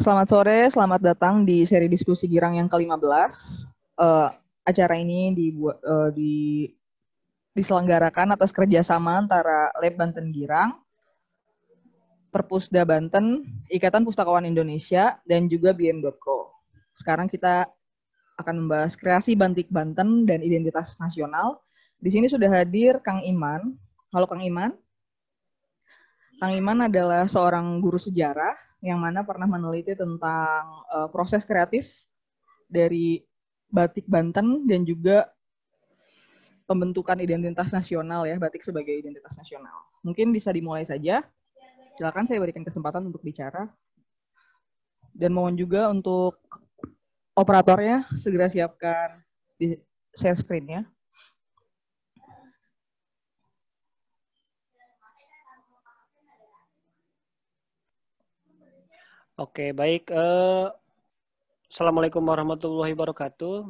Selamat sore, selamat datang di seri diskusi Girang yang ke-15. Acara ini diselenggarakan atas kerjasama antara Lab Banten Girang, Perpusda Banten, Ikatan Pustakawan Indonesia, dan juga BM.co. Sekarang kita akan membahas kreasi batik Banten dan identitas nasional. Di sini sudah hadir Kang Iman. Halo Kang Iman. Kang Iman adalah seorang guru sejarah yang mana pernah meneliti tentang proses kreatif dari batik Banten dan juga pembentukan identitas nasional ya, batik sebagai identitas nasional. Mungkin bisa dimulai saja. Silakan saya berikan kesempatan untuk bicara. Dan mohon juga untuk operatornya segera siapkan di share screen-nya. Oke, baik. Assalamualaikum warahmatullahi wabarakatuh.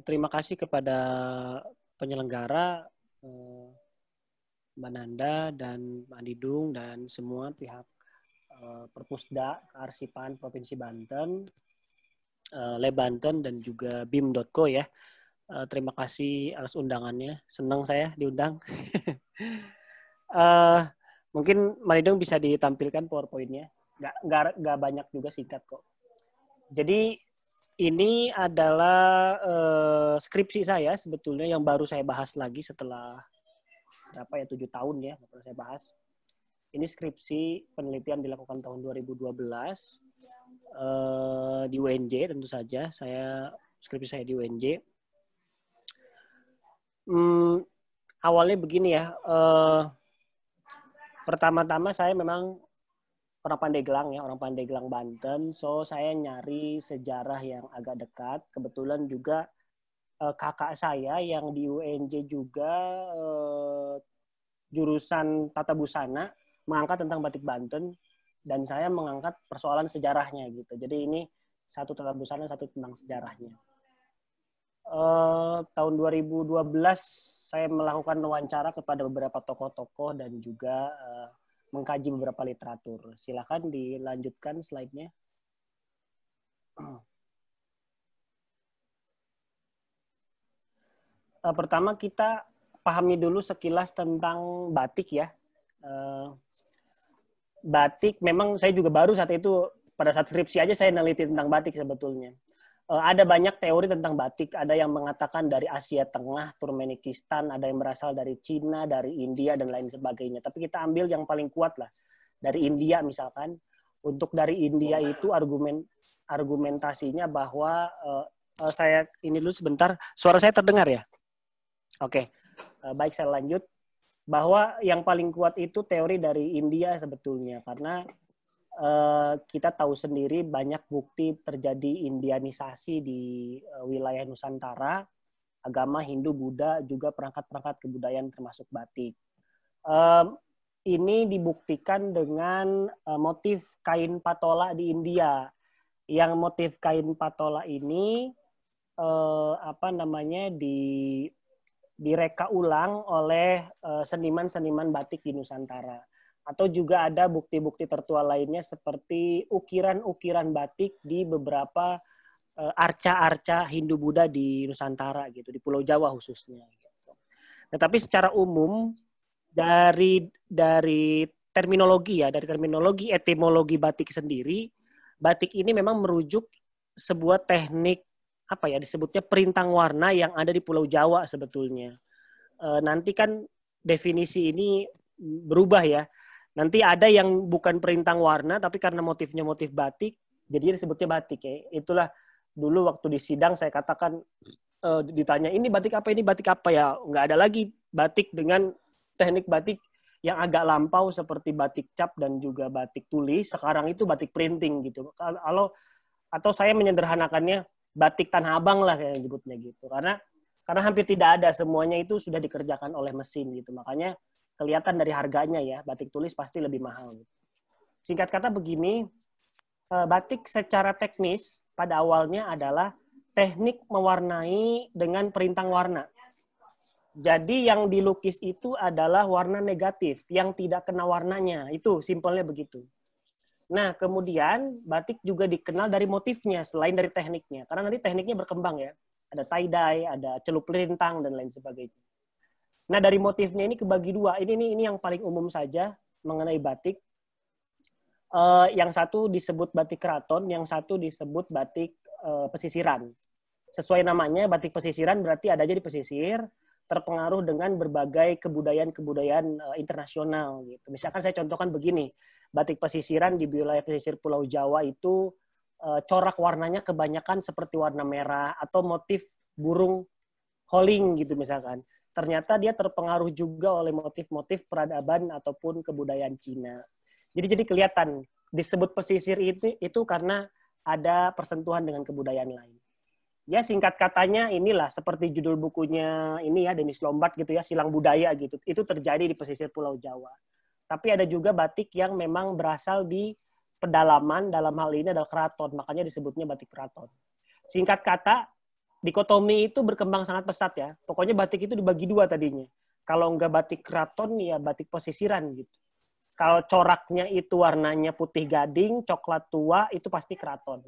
Terima kasih kepada penyelenggara, Mbak Nanda dan Mbak Didung dan semua pihak Perpusda, Kearsipan Provinsi Banten, Lab Banten dan juga BIM.co ya. Terima kasih atas undangannya. Senang saya diundang. Mungkin Mbak Didung bisa ditampilkan PowerPoint-nya. Nggak banyak juga, singkat kok. Jadi ini adalah skripsi saya sebetulnya yang baru saya bahas lagi setelah 7 tahun ya baru saya bahas. Ini skripsi penelitian dilakukan tahun 2012 di UNJ tentu saja. Skripsi saya di UNJ. Awalnya begini ya. Pertama-tama saya memang orang Pandeglang Banten. So saya nyari sejarah yang agak dekat. Kebetulan juga kakak saya yang di UNJ juga jurusan Tata Busana mengangkat tentang batik Banten dan saya mengangkat persoalan sejarahnya gitu. Jadi ini satu Tata Busana, satu tentang sejarahnya. Tahun 2012 saya melakukan wawancara kepada beberapa tokoh-tokoh dan juga mengkaji beberapa literatur. Silakan dilanjutkan slide-nya. Pertama kita pahami dulu sekilas tentang batik ya. Batik memang saya juga baru saat itu, pada saat skripsi aja saya neliti tentang batik sebetulnya. Ada banyak teori tentang batik, ada yang mengatakan dari Asia Tengah, Turkmenistan, ada yang berasal dari Cina, dari India, dan lain sebagainya. Tapi kita ambil yang paling kuat lah, dari India misalkan. Untuk dari India itu argumentasinya bahwa, saya ini dulu sebentar, suara saya terdengar ya? Oke, baik saya lanjut. Bahwa yang paling kuat itu teori dari India sebetulnya, karena kita tahu sendiri banyak bukti terjadi indianisasi di wilayah Nusantara, agama Hindu, Buddha, juga perangkat-perangkat kebudayaan termasuk batik. Ini dibuktikan dengan motif kain patola di India. Yang motif kain patola ini direka ulang oleh seniman-seniman batik di Nusantara. Atau juga ada bukti-bukti tertua lainnya seperti ukiran-ukiran batik di beberapa arca-arca Hindu-Buddha di Nusantara gitu, di Pulau Jawa khususnya. Gitu. Nah, tapi secara umum dari terminologi etimologi batik sendiri, batik ini memang merujuk sebuah teknik disebutnya perintang warna yang ada di Pulau Jawa sebetulnya. Nanti kan definisi ini berubah ya. Nanti ada yang bukan perintang warna, tapi karena motifnya motif batik, jadi disebutnya batik ya. Itulah dulu waktu di sidang saya katakan, ditanya ini batik apa ya. Nggak ada lagi batik dengan teknik batik yang agak lampau seperti batik cap dan juga batik tulis. Sekarang itu batik printing gitu. Atau saya menyederhanakannya, batik Tanah Abang lah kayak nyebutnya gitu. Karena hampir tidak ada, semuanya itu sudah dikerjakan oleh mesin gitu. Makanya kelihatan dari harganya ya, batik tulis pasti lebih mahal. Singkat kata begini, batik secara teknis pada awalnya adalah teknik mewarnai dengan perintang warna. Jadi yang dilukis itu adalah warna negatif, yang tidak kena warnanya. Itu simpelnya begitu. Nah, kemudian batik juga dikenal dari motifnya selain dari tekniknya. Karena nanti tekniknya berkembang ya. Ada tie-dye, ada celup lintang, dan lain sebagainya. Nah, dari motifnya ini kebagi dua. Ini yang paling umum saja mengenai batik. Yang satu disebut batik keraton, yang satu disebut batik pesisiran. Sesuai namanya, batik pesisiran berarti ada aja di pesisir, terpengaruh dengan berbagai kebudayaan-kebudayaan internasional. Gitu. Misalkan saya contohkan begini, batik pesisiran di wilayah pesisir Pulau Jawa itu corak warnanya kebanyakan seperti warna merah atau motif burung holing gitu misalkan. Ternyata dia terpengaruh juga oleh motif-motif peradaban ataupun kebudayaan Cina. Jadi kelihatan disebut pesisir itu karena ada persentuhan dengan kebudayaan lain. Ya singkat katanya inilah seperti judul bukunya ini ya Dennis Lombard gitu ya, Silang Budaya gitu. Itu terjadi di pesisir Pulau Jawa. Tapi ada juga batik yang memang berasal di pedalaman, dalam hal ini adalah keraton, makanya disebutnya batik keraton. Singkat kata, dikotomi itu berkembang sangat pesat ya. Pokoknya batik itu dibagi dua tadinya. Kalau enggak batik keraton, ya batik pesisiran gitu. Kalau coraknya itu warnanya putih gading, coklat tua, itu pasti keraton.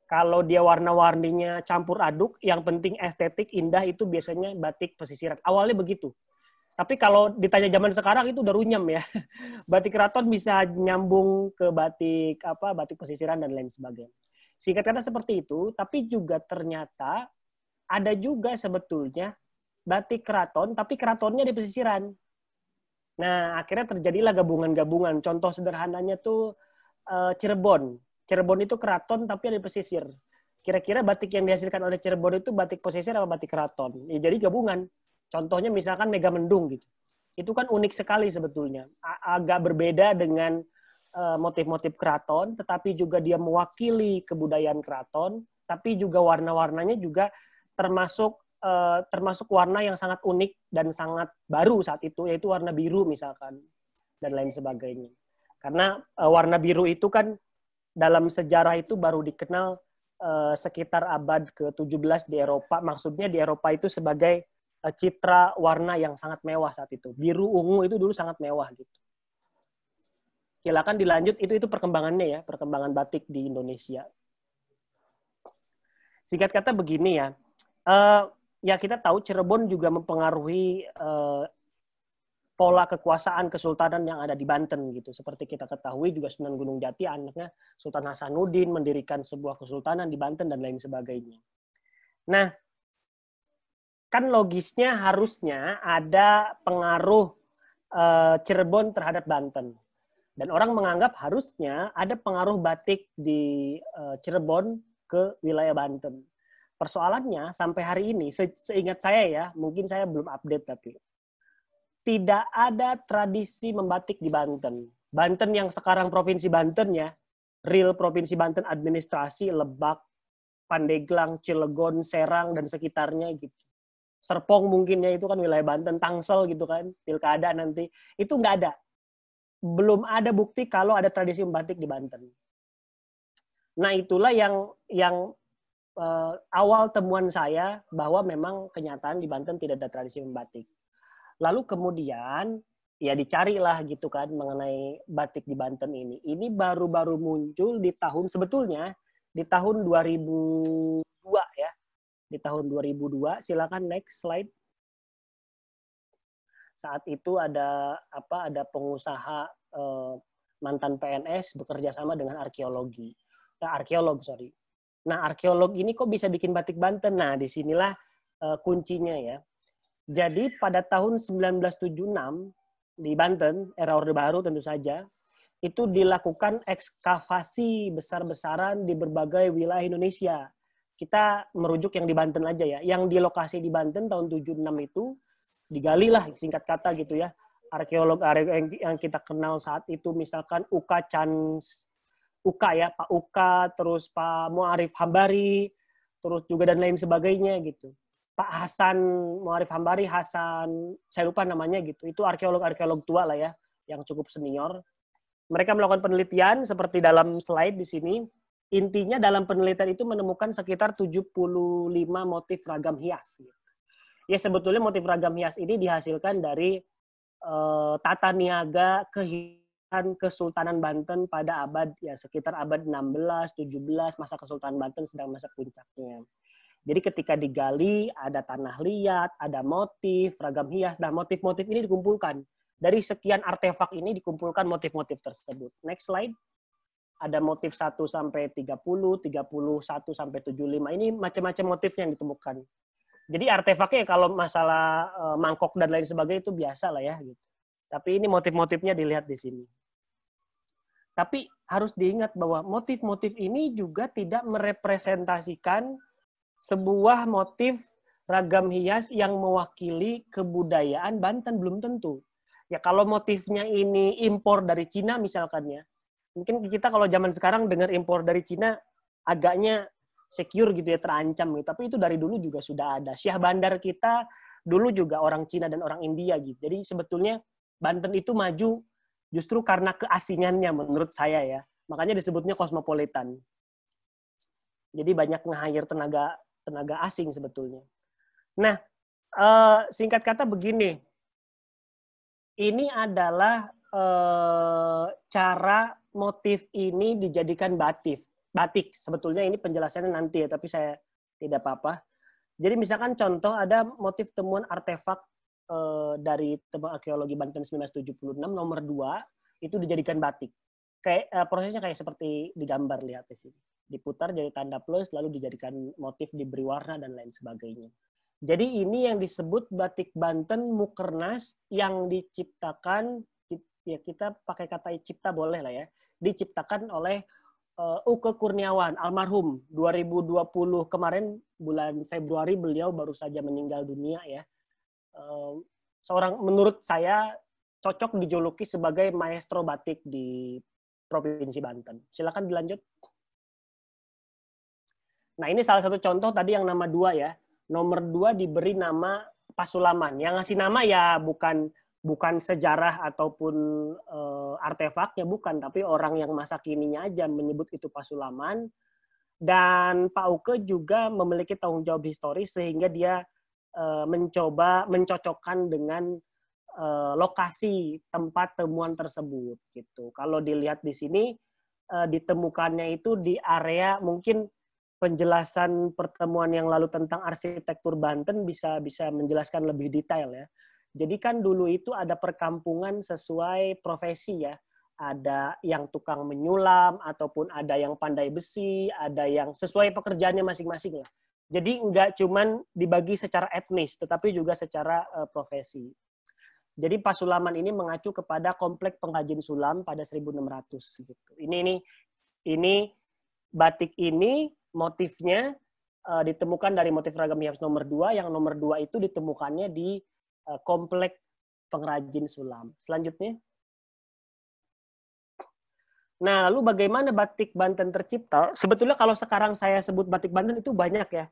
Kalau dia warna-warninya campur aduk, yang penting estetik, indah, itu biasanya batik pesisiran. Awalnya begitu. Tapi kalau ditanya zaman sekarang itu udah runyam ya. Batik keraton bisa nyambung ke batik pesisiran dan lain sebagainya. Singkat kata seperti itu, tapi juga ternyata ada juga sebetulnya batik keraton, tapi keratonnya di pesisiran. Nah, akhirnya terjadilah gabungan-gabungan. Contoh sederhananya tuh Cirebon. Cirebon itu keraton tapi ada di pesisir. Kira-kira batik yang dihasilkan oleh Cirebon itu batik pesisir apa batik keraton? Ya, jadi gabungan. Contohnya misalkan Megamendung gitu. Itu kan unik sekali sebetulnya. Agak berbeda dengan motif-motif keraton, tetapi juga dia mewakili kebudayaan keraton, tapi juga warna-warnanya juga termasuk warna yang sangat unik dan sangat baru saat itu, yaitu warna biru misalkan, dan lain sebagainya. Karena warna biru itu kan dalam sejarah itu baru dikenal sekitar abad ke-17 di Eropa. Maksudnya di Eropa itu sebagai citra warna yang sangat mewah saat itu. Biru ungu itu dulu sangat mewah gitu. Silakan dilanjut, itu perkembangannya ya, perkembangan batik di Indonesia. Singkat kata begini ya, ya kita tahu Cirebon juga mempengaruhi pola kekuasaan kesultanan yang ada di Banten gitu. Seperti kita ketahui juga Sunan Gunung Jati anaknya Sultan Hasanuddin mendirikan sebuah kesultanan di Banten dan lain sebagainya. Nah, kan logisnya harusnya ada pengaruh Cirebon terhadap Banten. Dan orang menganggap harusnya ada pengaruh batik di Cirebon ke wilayah Banten. Persoalannya sampai hari ini, seingat saya ya, mungkin saya belum update tapi tidak ada tradisi membatik di Banten. Banten yang sekarang Provinsi Banten ya, real Provinsi Banten administrasi, Lebak, Pandeglang, Cilegon, Serang, dan sekitarnya gitu. Serpong mungkin ya, itu kan wilayah Banten, Tangsel gitu kan, pilkada nanti. Itu nggak ada. Belum ada bukti kalau ada tradisi membatik di Banten. Nah itulah yang awal temuan saya bahwa memang kenyataan di Banten tidak ada tradisi membatik. Lalu kemudian ya dicarilah gitu kan mengenai batik di Banten ini. Ini baru-baru muncul di tahun sebetulnya di tahun 2002 ya. Di tahun 2002, silakan next slide. Saat itu ada pengusaha mantan PNS bekerja sama dengan arkeolog. Nah, arkeolog ini kok bisa bikin batik Banten? Nah, disinilah kuncinya ya. Jadi pada tahun 1976 di Banten, era Orde Baru tentu saja, itu dilakukan ekskavasi besar-besaran di berbagai wilayah Indonesia. Kita merujuk yang di Banten aja ya. Yang di lokasi di Banten tahun 76 itu digali lah singkat kata gitu ya. Arkeolog yang kita kenal saat itu misalkan Uka ya, Pak Uka, terus Pak Muarif Hambari, terus juga dan lain sebagainya gitu. Pak Hasan Muarif Hambari, saya lupa namanya gitu. Itu arkeolog tua lah ya, yang cukup senior. Mereka melakukan penelitian seperti dalam slide di sini. Intinya dalam penelitian itu menemukan sekitar 75 motif ragam hias. Ya sebetulnya motif ragam hias ini dihasilkan dari tata niaga kehidupan Kesultanan Banten pada abad ya sekitar abad 16, 17, masa Kesultanan Banten sedang masa puncaknya. Jadi ketika digali ada tanah liat, ada motif, ragam hias. Nah, motif-motif ini dikumpulkan. Dari sekian artefak ini dikumpulkan motif-motif tersebut. Next slide. Ada motif 1 sampai 30, 31 sampai 75. Ini macam-macam motifnya yang ditemukan. Jadi artefaknya kalau masalah mangkok dan lain sebagainya itu biasa lah ya gitu. Tapi ini motif-motifnya dilihat di sini. Tapi harus diingat bahwa motif-motif ini juga tidak merepresentasikan sebuah motif ragam hias yang mewakili kebudayaan Banten, belum tentu. Ya kalau motifnya ini impor dari Cina misalkan ya, mungkin kita kalau zaman sekarang dengar impor dari Cina agaknya secure gitu ya, terancam gitu. Tapi itu dari dulu juga sudah ada. Syah Bandar kita dulu juga orang Cina dan orang India gitu. Jadi sebetulnya Banten itu maju justru karena keasingannya menurut saya ya. Makanya disebutnya kosmopolitan. Jadi banyak nge-hire tenaga asing sebetulnya. Nah, singkat kata begini. Ini adalah cara motif ini dijadikan batik. Sebetulnya ini penjelasannya nanti ya, tapi saya tidak apa-apa. Jadi misalkan contoh ada motif temuan artefak dari temuan arkeologi Banten 1976 nomor 2 itu dijadikan batik. Kayak prosesnya kayak seperti digambar, lihat di sini. Diputar jadi tanda plus lalu dijadikan motif, diberi warna dan lain sebagainya. Jadi ini yang disebut batik Banten Mukernas yang diciptakan, ya kita pakai kata cipta boleh lah ya, diciptakan oleh Uke Kurniawan, almarhum 2020 kemarin bulan Februari beliau baru saja meninggal dunia ya. Seorang menurut saya cocok dijuluki sebagai maestro batik di Provinsi Banten. Silakan dilanjut. Nah ini salah satu contoh tadi yang nama 2 ya. Nomor 2 diberi nama Pasulaman. Yang ngasih nama ya bukan sejarah ataupun artefaknya, bukan. Tapi orang yang masa kininya aja menyebut itu Pasulaman. Dan Pak Uke juga memiliki tanggung jawab historis sehingga dia mencoba mencocokkan dengan lokasi tempat temuan tersebut. Gitu. Kalau dilihat di sini, ditemukannya itu di area mungkin penjelasan pertemuan yang lalu tentang arsitektur Banten bisa menjelaskan lebih detail ya. Jadi kan dulu itu ada perkampungan sesuai profesi ya. Ada yang tukang menyulam, ataupun ada yang pandai besi, ada yang sesuai pekerjaannya masing-masing ya. Jadi nggak cuman dibagi secara etnis, tetapi juga secara profesi. Jadi Pasulaman ini mengacu kepada kompleks pengrajin sulam pada 1600 gitu. Ini batik ini motifnya ditemukan dari motif ragam hias nomor 2, yang nomor 2 itu ditemukannya di kompleks pengrajin sulam. Selanjutnya. Nah, lalu bagaimana batik Banten tercipta? Sebetulnya kalau sekarang saya sebut batik Banten itu banyak ya.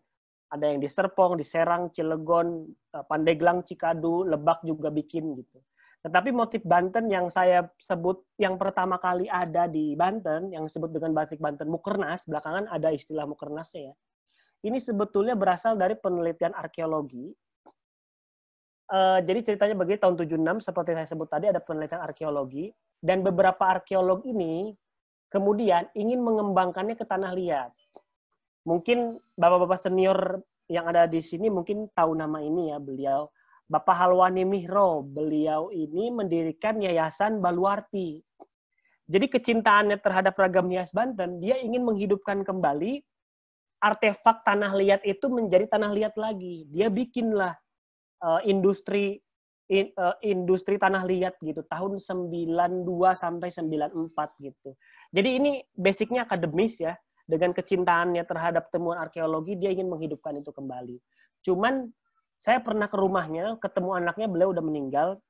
Ada yang di Serpong, di Serang, Cilegon, Pandeglang, Cikadu, Lebak juga bikin gitu. Tetapi motif Banten yang saya sebut yang pertama kali ada di Banten, yang disebut dengan batik Banten Mukernas, belakangan ada istilah Mukernasnya ya. Ini sebetulnya berasal dari penelitian arkeologi. Jadi ceritanya begini, tahun 76, seperti saya sebut tadi, ada penelitian arkeologi, dan beberapa arkeolog ini kemudian ingin mengembangkannya ke tanah liat. Mungkin bapak-bapak senior yang ada di sini mungkin tahu nama ini ya, beliau Bapak Halwani Mihro. Beliau ini mendirikan Yayasan Baluarti. Jadi kecintaannya terhadap ragam hias Banten, dia ingin menghidupkan kembali artefak tanah liat itu menjadi tanah liat lagi. Dia bikinlah industri tanah liat gitu tahun 92 sampai 94 gitu. Jadi ini basicnya akademis ya. Dengan kecintaannya terhadap temuan arkeologi, dia ingin menghidupkan itu kembali. Cuman saya pernah ke rumahnya, ketemu anaknya, beliau udah meninggal.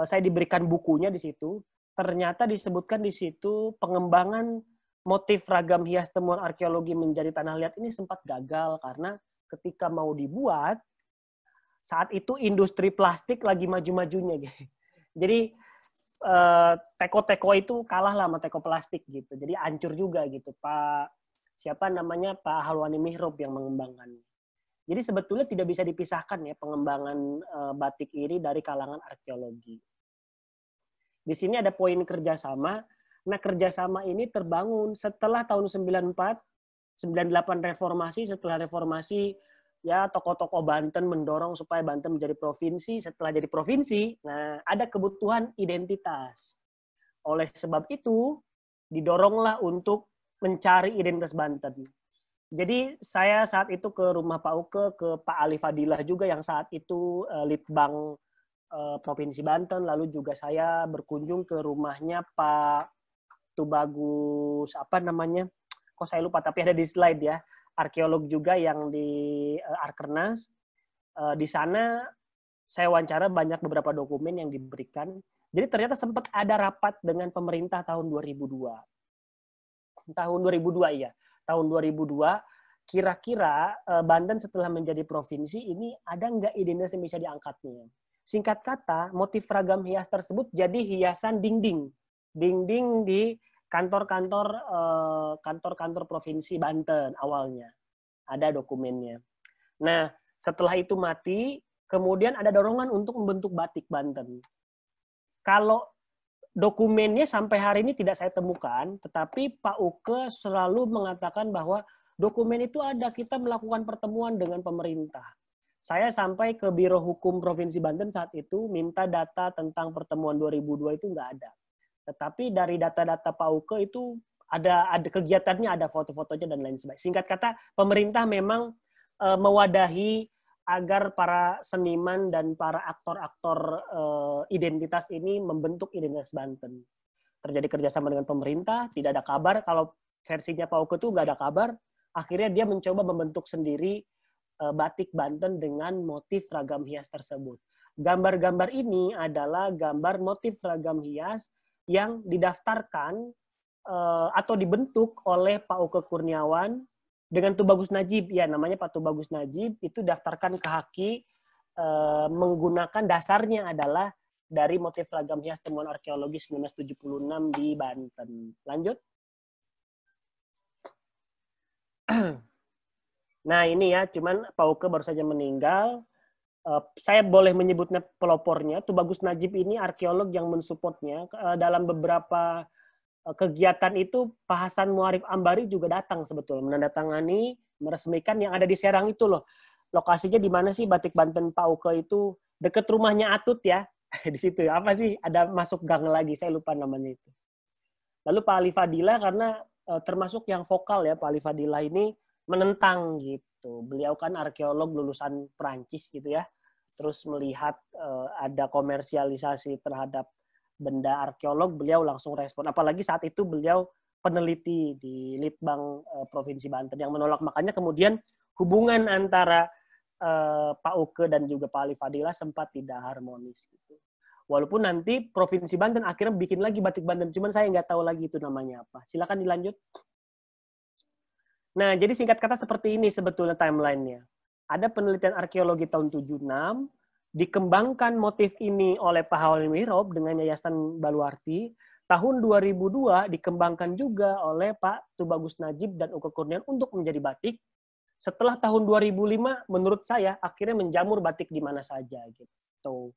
Saya diberikan bukunya di situ. Ternyata disebutkan di situ pengembangan motif ragam hias temuan arkeologi menjadi tanah liat ini sempat gagal karena ketika mau dibuat, saat itu industri plastik lagi maju-majunya gitu. Jadi teko-teko itu kalah lah sama teko plastik gitu. Jadi hancur juga gitu. Pak Halwani Mihrob yang mengembangkan. Jadi sebetulnya tidak bisa dipisahkan ya pengembangan batik ini dari kalangan arkeologi. Di sini ada poin kerjasama. Nah, kerjasama ini terbangun setelah tahun 94, 98 reformasi. Setelah reformasi, ya tokoh-tokoh Banten mendorong supaya Banten menjadi provinsi. Setelah jadi provinsi, nah ada kebutuhan identitas. Oleh sebab itu, didoronglah untuk mencari identitas Banten. Jadi saya saat itu ke rumah Pak Uke, ke Pak Ali Fadilah juga yang saat itu Litbang Provinsi Banten. Lalu juga saya berkunjung ke rumahnya Pak Tubagus, apa namanya? Kok saya lupa, tapi ada di slide ya. Arkeolog juga yang di Arkernas. Di sana saya wawancara banyak beberapa dokumen yang diberikan. Jadi ternyata sempat ada rapat dengan pemerintah tahun 2002. Tahun 2002 iya. Tahun 2002, kira-kira Banten setelah menjadi provinsi ini ada nggak identitas yang bisa diangkatnya? Singkat kata, motif ragam hias tersebut jadi hiasan dinding. Dinding di kantor-kantor provinsi Banten awalnya. Ada dokumennya. Nah, setelah itu mati, kemudian ada dorongan untuk membentuk batik Banten. Kalau dokumennya sampai hari ini tidak saya temukan, tetapi Pak Uke selalu mengatakan bahwa dokumen itu ada, kita melakukan pertemuan dengan pemerintah. Saya sampai ke Biro Hukum Provinsi Banten saat itu, minta data tentang pertemuan 2002 itu nggak ada. Tetapi dari data-data Pak Uke itu ada kegiatannya, ada foto-fotonya dan lain sebagainya. Singkat kata, pemerintah memang mewadahi agar para seniman dan para aktor-aktor identitas ini membentuk identitas Banten. Terjadi kerjasama dengan pemerintah, tidak ada kabar. Kalau versinya Pak Uke itu nggak ada kabar. Akhirnya dia mencoba membentuk sendiri batik Banten dengan motif ragam hias tersebut. Gambar-gambar ini adalah gambar motif ragam hias yang didaftarkan atau dibentuk oleh Pak Uke Kurniawan dengan Tubagus Najib, ya namanya Pak Tubagus Najib, itu daftarkan ke Haki menggunakan dasarnya adalah dari motif ragam hias temuan arkeologi 1976 di Banten. Lanjut. Nah ini ya, cuman Pak Uke baru saja meninggal. Saya boleh menyebutnya pelopornya. Tubagus Najib ini arkeolog yang mensupportnya dalam beberapa kegiatan itu. Pak Hasan Muarif Ambari juga datang sebetulnya menandatangani, meresmikan yang ada di Serang itu loh. Lokasinya di mana sih batik Banten Pak Uke itu? Dekat rumahnya Atut ya. Di situ apa sih? Ada masuk gang lagi, saya lupa namanya itu. Lalu Pak Ali Fadilah karena termasuk yang vokal ya, Pak Ali Fadilah ini menentang gitu. Beliau kan arkeolog lulusan Perancis gitu ya. Terus melihat ada komersialisasi terhadap benda arkeolog, beliau langsung respon. Apalagi saat itu beliau peneliti di Litbang Provinsi Banten yang menolak. Makanya kemudian hubungan antara Pak Uke dan juga Pak Ali Fadilah sempat tidak harmonis. Gitu. Walaupun nanti Provinsi Banten akhirnya bikin lagi batik Banten, cuman saya nggak tahu lagi itu namanya apa. Silakan dilanjut. Nah, jadi singkat kata seperti ini sebetulnya timeline-nya. Ada penelitian arkeologi tahun 76, dikembangkan motif ini oleh Pak Halim Mirob dengan Yayasan Baluarti. Tahun 2002 dikembangkan juga oleh Pak Tubagus Najib dan Uke Kurniawan untuk menjadi batik. Setelah tahun 2005, menurut saya akhirnya menjamur batik di mana saja gitu.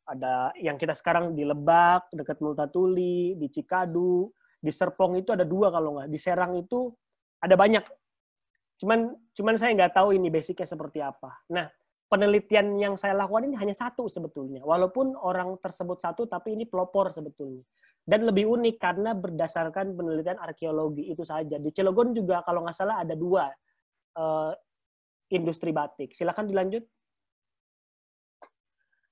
Ada yang kita sekarang di Lebak, dekat Multatuli, di Cikadu, di Serpong itu ada 2 kalau nggak. Di Serang itu ada banyak. Cuman saya nggak tahu ini basicnya seperti apa. Nah, penelitian yang saya lakukan ini hanya 1 sebetulnya. Walaupun orang tersebut 1, tapi ini pelopor sebetulnya. Dan lebih unik karena berdasarkan penelitian arkeologi itu saja. Di Cilegon juga kalau nggak salah ada 2 industri batik. Silakan dilanjut.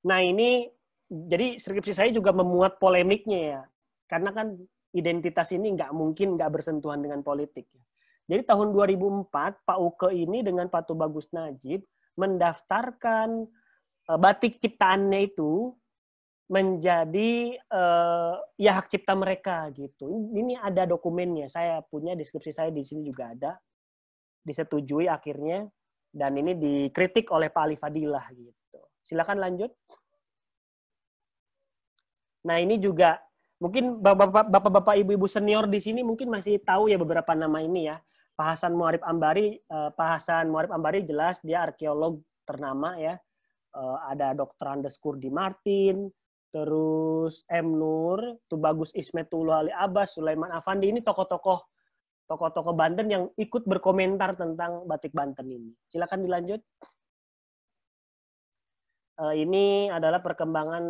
Nah ini, jadi skripsi saya juga memuat polemiknya ya. Karena kan identitas ini nggak mungkin nggak bersentuhan dengan politik. Jadi tahun 2004, Pak Uke ini dengan Pak Tubagus Najib mendaftarkan batik ciptaannya itu menjadi ya hak cipta mereka gitu. Ini ada dokumennya. Saya punya, deskripsi saya di sini juga ada. Disetujui akhirnya. Dan ini dikritik oleh Pak Ali Fadilah gitu. Silakan lanjut. Nah ini juga mungkin bapak-bapak, ibu-ibu senior di sini mungkin masih tahu ya beberapa nama ini ya. Pak Hasan Muarif Ambari, jelas dia arkeolog ternama ya. Ada Dr. Andes Kurdi Martin, terus M. Nur, Tubagus Ismetullah Ali Abbas, Sulaiman Afandi, ini tokoh-tokoh Banten yang ikut berkomentar tentang batik Banten ini. Silakan dilanjut. Ini adalah perkembangan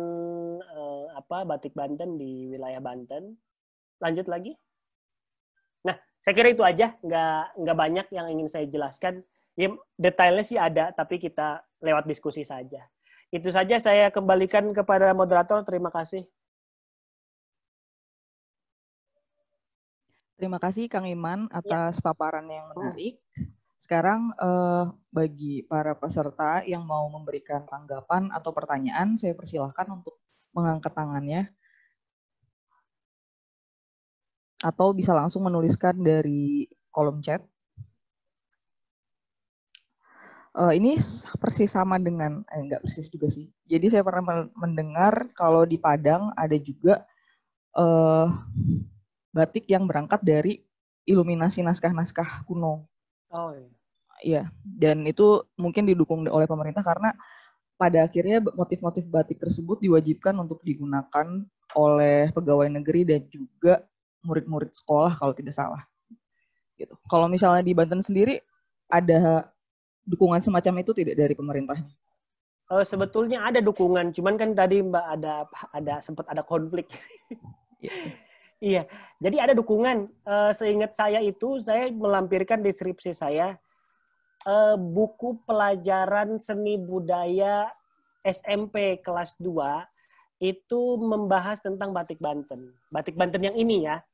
batik Banten di wilayah Banten. Lanjut lagi. Nah, saya kira itu aja, nggak banyak yang ingin saya jelaskan. Ya, detailnya sih ada, tapi kita lewat diskusi saja. Itu saja, saya kembalikan kepada moderator. Terima kasih. Terima kasih Kang Iman atas paparan yang menarik. Sekarang bagi para peserta yang mau memberikan tanggapan atau pertanyaan, saya persilahkan untuk mengangkat tangannya. Atau bisa langsung menuliskan dari kolom chat. Ini persis sama dengan, enggak persis juga sih. Jadi saya pernah mendengar kalau di Padang ada juga batik yang berangkat dari iluminasi naskah-naskah kuno. Oh iya. Iya, dan itu mungkin didukung oleh pemerintah karena pada akhirnya motif-motif batik tersebut diwajibkan untuk digunakan oleh pegawai negeri dan juga murid-murid sekolah kalau tidak salah. Gitu. Kalau misalnya di Banten sendiri ada dukungan semacam itu tidak dari pemerintahnya? Sebetulnya ada dukungan, cuman kan tadi Mbak sempat ada konflik. Iya, jadi ada dukungan. Seingat saya itu, saya melampirkan deskripsi saya buku pelajaran seni budaya SMP kelas 2 itu membahas tentang batik Banten. Batik Banten yang ini ya.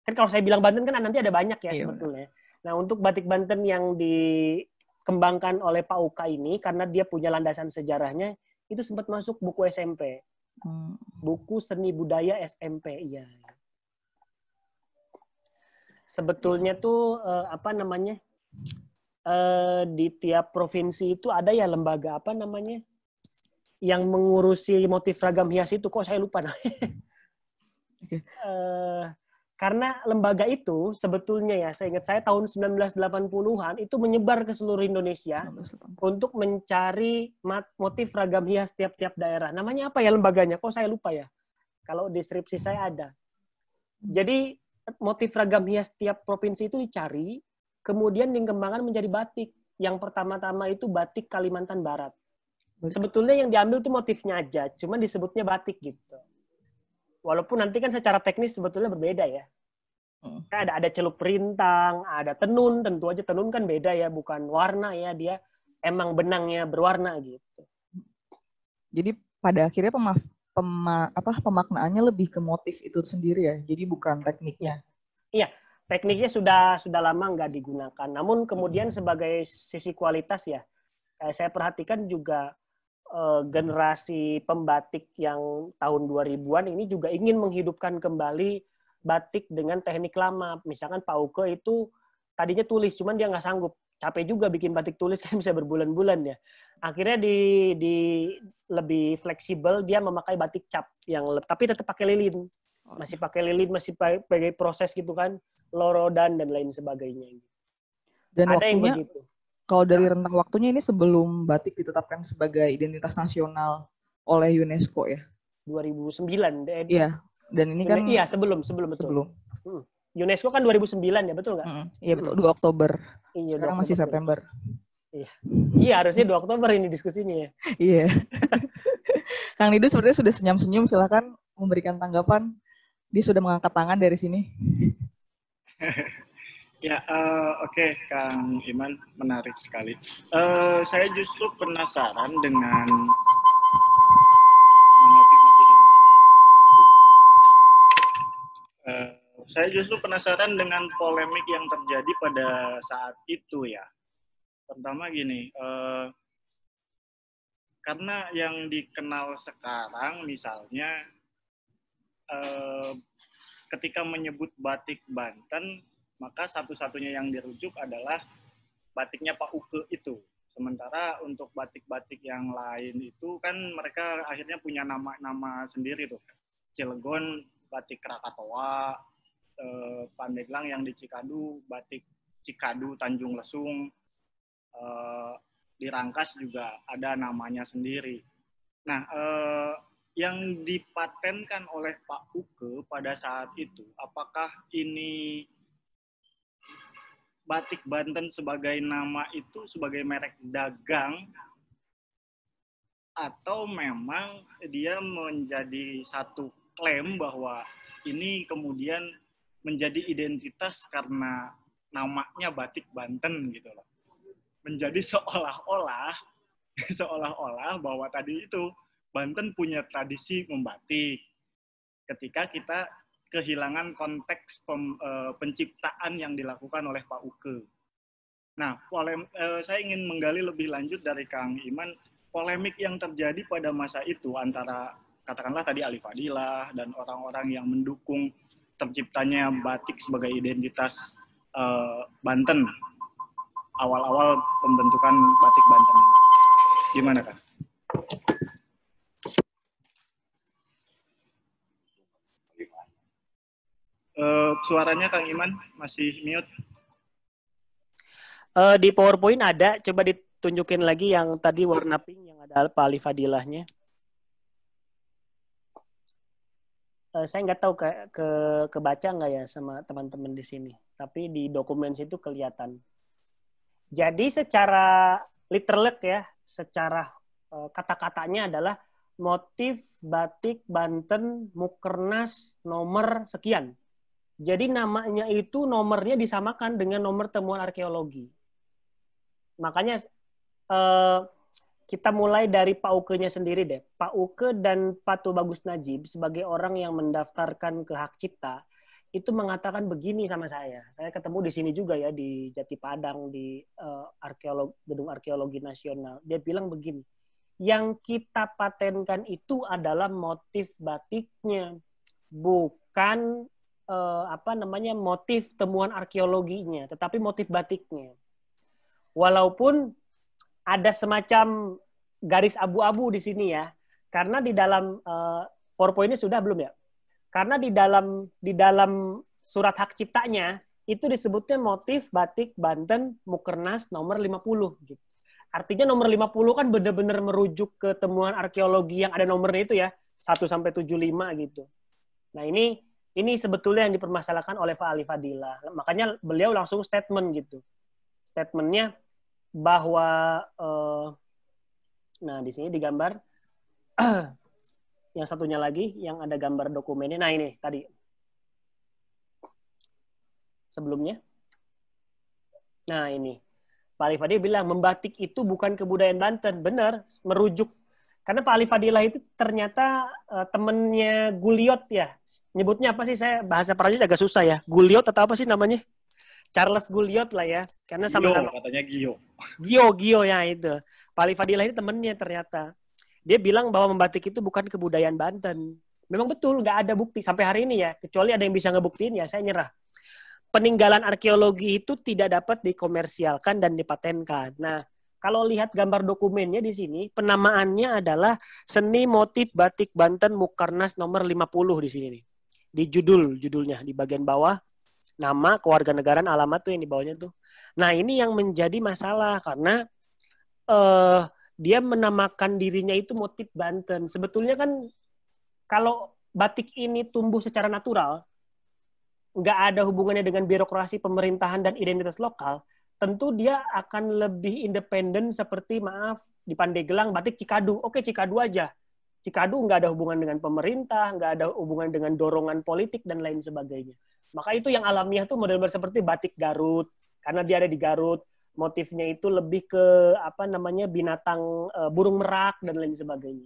Kan kalau saya bilang Banten kan nanti ada banyak ya sebetulnya. Nah, untuk batik Banten yang dikembangkan oleh Pak Uka ini, karena dia punya landasan sejarahnya, itu sempat masuk buku SMP. Buku seni budaya SMP, iya. Sebetulnya tuh, di tiap provinsi itu ada ya lembaga yang mengurusi motif ragam hias itu, kok saya lupa namanya. Okay. Karena lembaga itu sebetulnya ya, saya ingat saya tahun 1980-an itu menyebar ke seluruh Indonesia untuk mencari motif ragam hias tiap-tiap daerah. Namanya apa ya lembaganya? Kok saya lupa ya? Kalau deskripsi saya ada. Jadi motif ragam hias tiap provinsi itu dicari, kemudian dikembangkan menjadi batik. Yang pertama-tama itu batik Kalimantan Barat. Sebetulnya yang diambil itu motifnya aja, cuma disebutnya batik gitu. Walaupun nanti kan secara teknis sebetulnya berbeda ya. Kan ada celup rintang, ada tenun, tentu aja tenun kan beda ya, bukan warna ya, dia emang benangnya berwarna gitu. Jadi pada akhirnya pemaknaannya lebih ke motif itu sendiri ya, jadi bukan tekniknya. Iya, tekniknya sudah lama nggak digunakan. Namun kemudian sebagai sisi kualitas ya, saya perhatikan juga generasi pembatik yang tahun 2000-an ini juga ingin menghidupkan kembali batik dengan teknik lama. Misalkan Pak Uke itu tadinya tulis, cuman dia nggak sanggup. Capek juga bikin batik tulis kan bisa berbulan-bulan ya. Akhirnya di lebih fleksibel, dia memakai batik cap yang tapi tetap pakai lilin. Masih pakai lilin, masih pakai proses gitu kan, lorodan dan lain sebagainya. Dan ada waktunya, yang begitu. Kalau dari rentang waktunya ini sebelum batik ditetapkan sebagai identitas nasional oleh UNESCO ya? 2009. Iya, dan ini kan... Iya, sebelum betul. UNESCO kan 2009 ya, betul nggak? Iya, betul. 2 Oktober. Iya, sekarang masih September. Iya, harusnya 2 Oktober ini diskusinya ya. Iya. Kang Nidu sepertinya sudah senyum-senyum, silakan memberikan tanggapan. Dia sudah mengangkat tangan dari sini. Ya, oke, Kang Iman, menarik sekali. Saya justru penasaran dengan polemik yang terjadi pada saat itu ya. Pertama gini, karena yang dikenal sekarang misalnya ketika menyebut batik Banten, maka satu-satunya yang dirujuk adalah batiknya Pak Uke itu. Sementara untuk batik-batik yang lain itu kan mereka akhirnya punya nama-nama sendiri tuh. Cilegon, batik Krakatoa, Pandeglang yang di Cikadu, batik Cikadu, Tanjung Lesung, di Rangkas juga ada namanya sendiri. Nah, yang dipatenkan oleh Pak Uke pada saat itu, apakah ini batik Banten sebagai nama itu sebagai merek dagang, atau memang dia menjadi satu klaim bahwa ini kemudian menjadi identitas karena namanya batik Banten gitu loh. Menjadi seolah-olah bahwa tadi itu Banten punya tradisi membatik. Ketika kita kehilangan konteks penciptaan yang dilakukan oleh Pak Uke. Nah, saya ingin menggali lebih lanjut dari Kang Iman, polemik yang terjadi pada masa itu antara katakanlah tadi Ali Fadilah dan orang-orang yang mendukung terciptanya batik sebagai identitas Banten, awal-awal pembentukan batik Banten ini. Gimana, Kang? Suaranya Kang Iman masih mute. Di PowerPoint ada, coba ditunjukin lagi yang tadi warna pink yang ada Pak Ali Fadilahnya. Saya nggak tahu kebaca nggak ya sama teman-teman di sini, tapi di dokumen situ kelihatan. Jadi secara literal ya, secara kata-katanya adalah motif batik Banten Mukernas nomor sekian. Jadi namanya itu nomornya disamakan dengan nomor temuan arkeologi. Makanya kita mulai dari Pak Uke-nya sendiri deh. Pak Uke dan Pak Tubagus Najib sebagai orang yang mendaftarkan ke hak cipta itu mengatakan begini sama saya. Saya ketemu di sini juga ya di Jati Padang di Gedung Arkeologi Nasional. Dia bilang begini, yang kita patenkan itu adalah motif batiknya, bukan motif temuan arkeologinya, tetapi motif batiknya. Walaupun ada semacam garis abu-abu di sini ya, karena di dalam PowerPoint ini sudah belum ya? Karena di dalam surat hak ciptanya itu disebutnya motif batik Banten Mukernas nomor 50 gitu. Artinya nomor 50 kan benar-benar merujuk ke temuan arkeologi yang ada nomornya itu ya, 1 sampai 75 gitu. Nah, ini sebetulnya yang dipermasalahkan oleh Pak Ali Fadilah. Makanya beliau langsung statement gitu. Statementnya bahwa, nah di sini digambar, yang satunya lagi, yang ada gambar dokumennya. Nah ini tadi. Sebelumnya. Nah ini. Pak Ali Fadilah bilang, membatik itu bukan kebudayaan Banten. Benar, merujuk. Karena Pak Ali Fadilah itu ternyata temennya Guliot ya. Nyebutnya apa sih? Saya bahasa Perancis agak susah ya. Guliot atau apa sih namanya? Charles Guliot lah ya. Karena sama-sama. Katanya Gio. Gio ya itu. Pak Ali Fadilah ini temennya ternyata. Dia bilang bahwa membatik itu bukan kebudayaan Banten. Memang betul, nggak ada bukti sampai hari ini ya. Kecuali ada yang bisa ngebuktiin ya, saya nyerah. Peninggalan arkeologi itu tidak dapat dikomersialkan dan dipatenkan. Nah, kalau lihat gambar dokumennya di sini, penamaannya adalah Seni Motif Batik Banten Mukernas nomor 50 di sini nih. Di judulnya di bagian bawah, nama, kewarganegaraan, alamat tuh yang di bawahnya tuh. Nah, ini yang menjadi masalah karena dia menamakan dirinya itu motif Banten. Sebetulnya kan kalau batik ini tumbuh secara natural, nggak ada hubungannya dengan birokrasi pemerintahan dan identitas lokal, tentu dia akan lebih independen seperti, maaf, di Pandeglang batik Cikadu. Oke, Cikadu aja. Cikadu nggak ada hubungan dengan pemerintah, nggak ada hubungan dengan dorongan politik, dan lain sebagainya. Maka itu yang alamiah tuh model-model seperti batik Garut, karena dia ada di Garut. Motifnya itu lebih ke binatang burung merak dan lain sebagainya.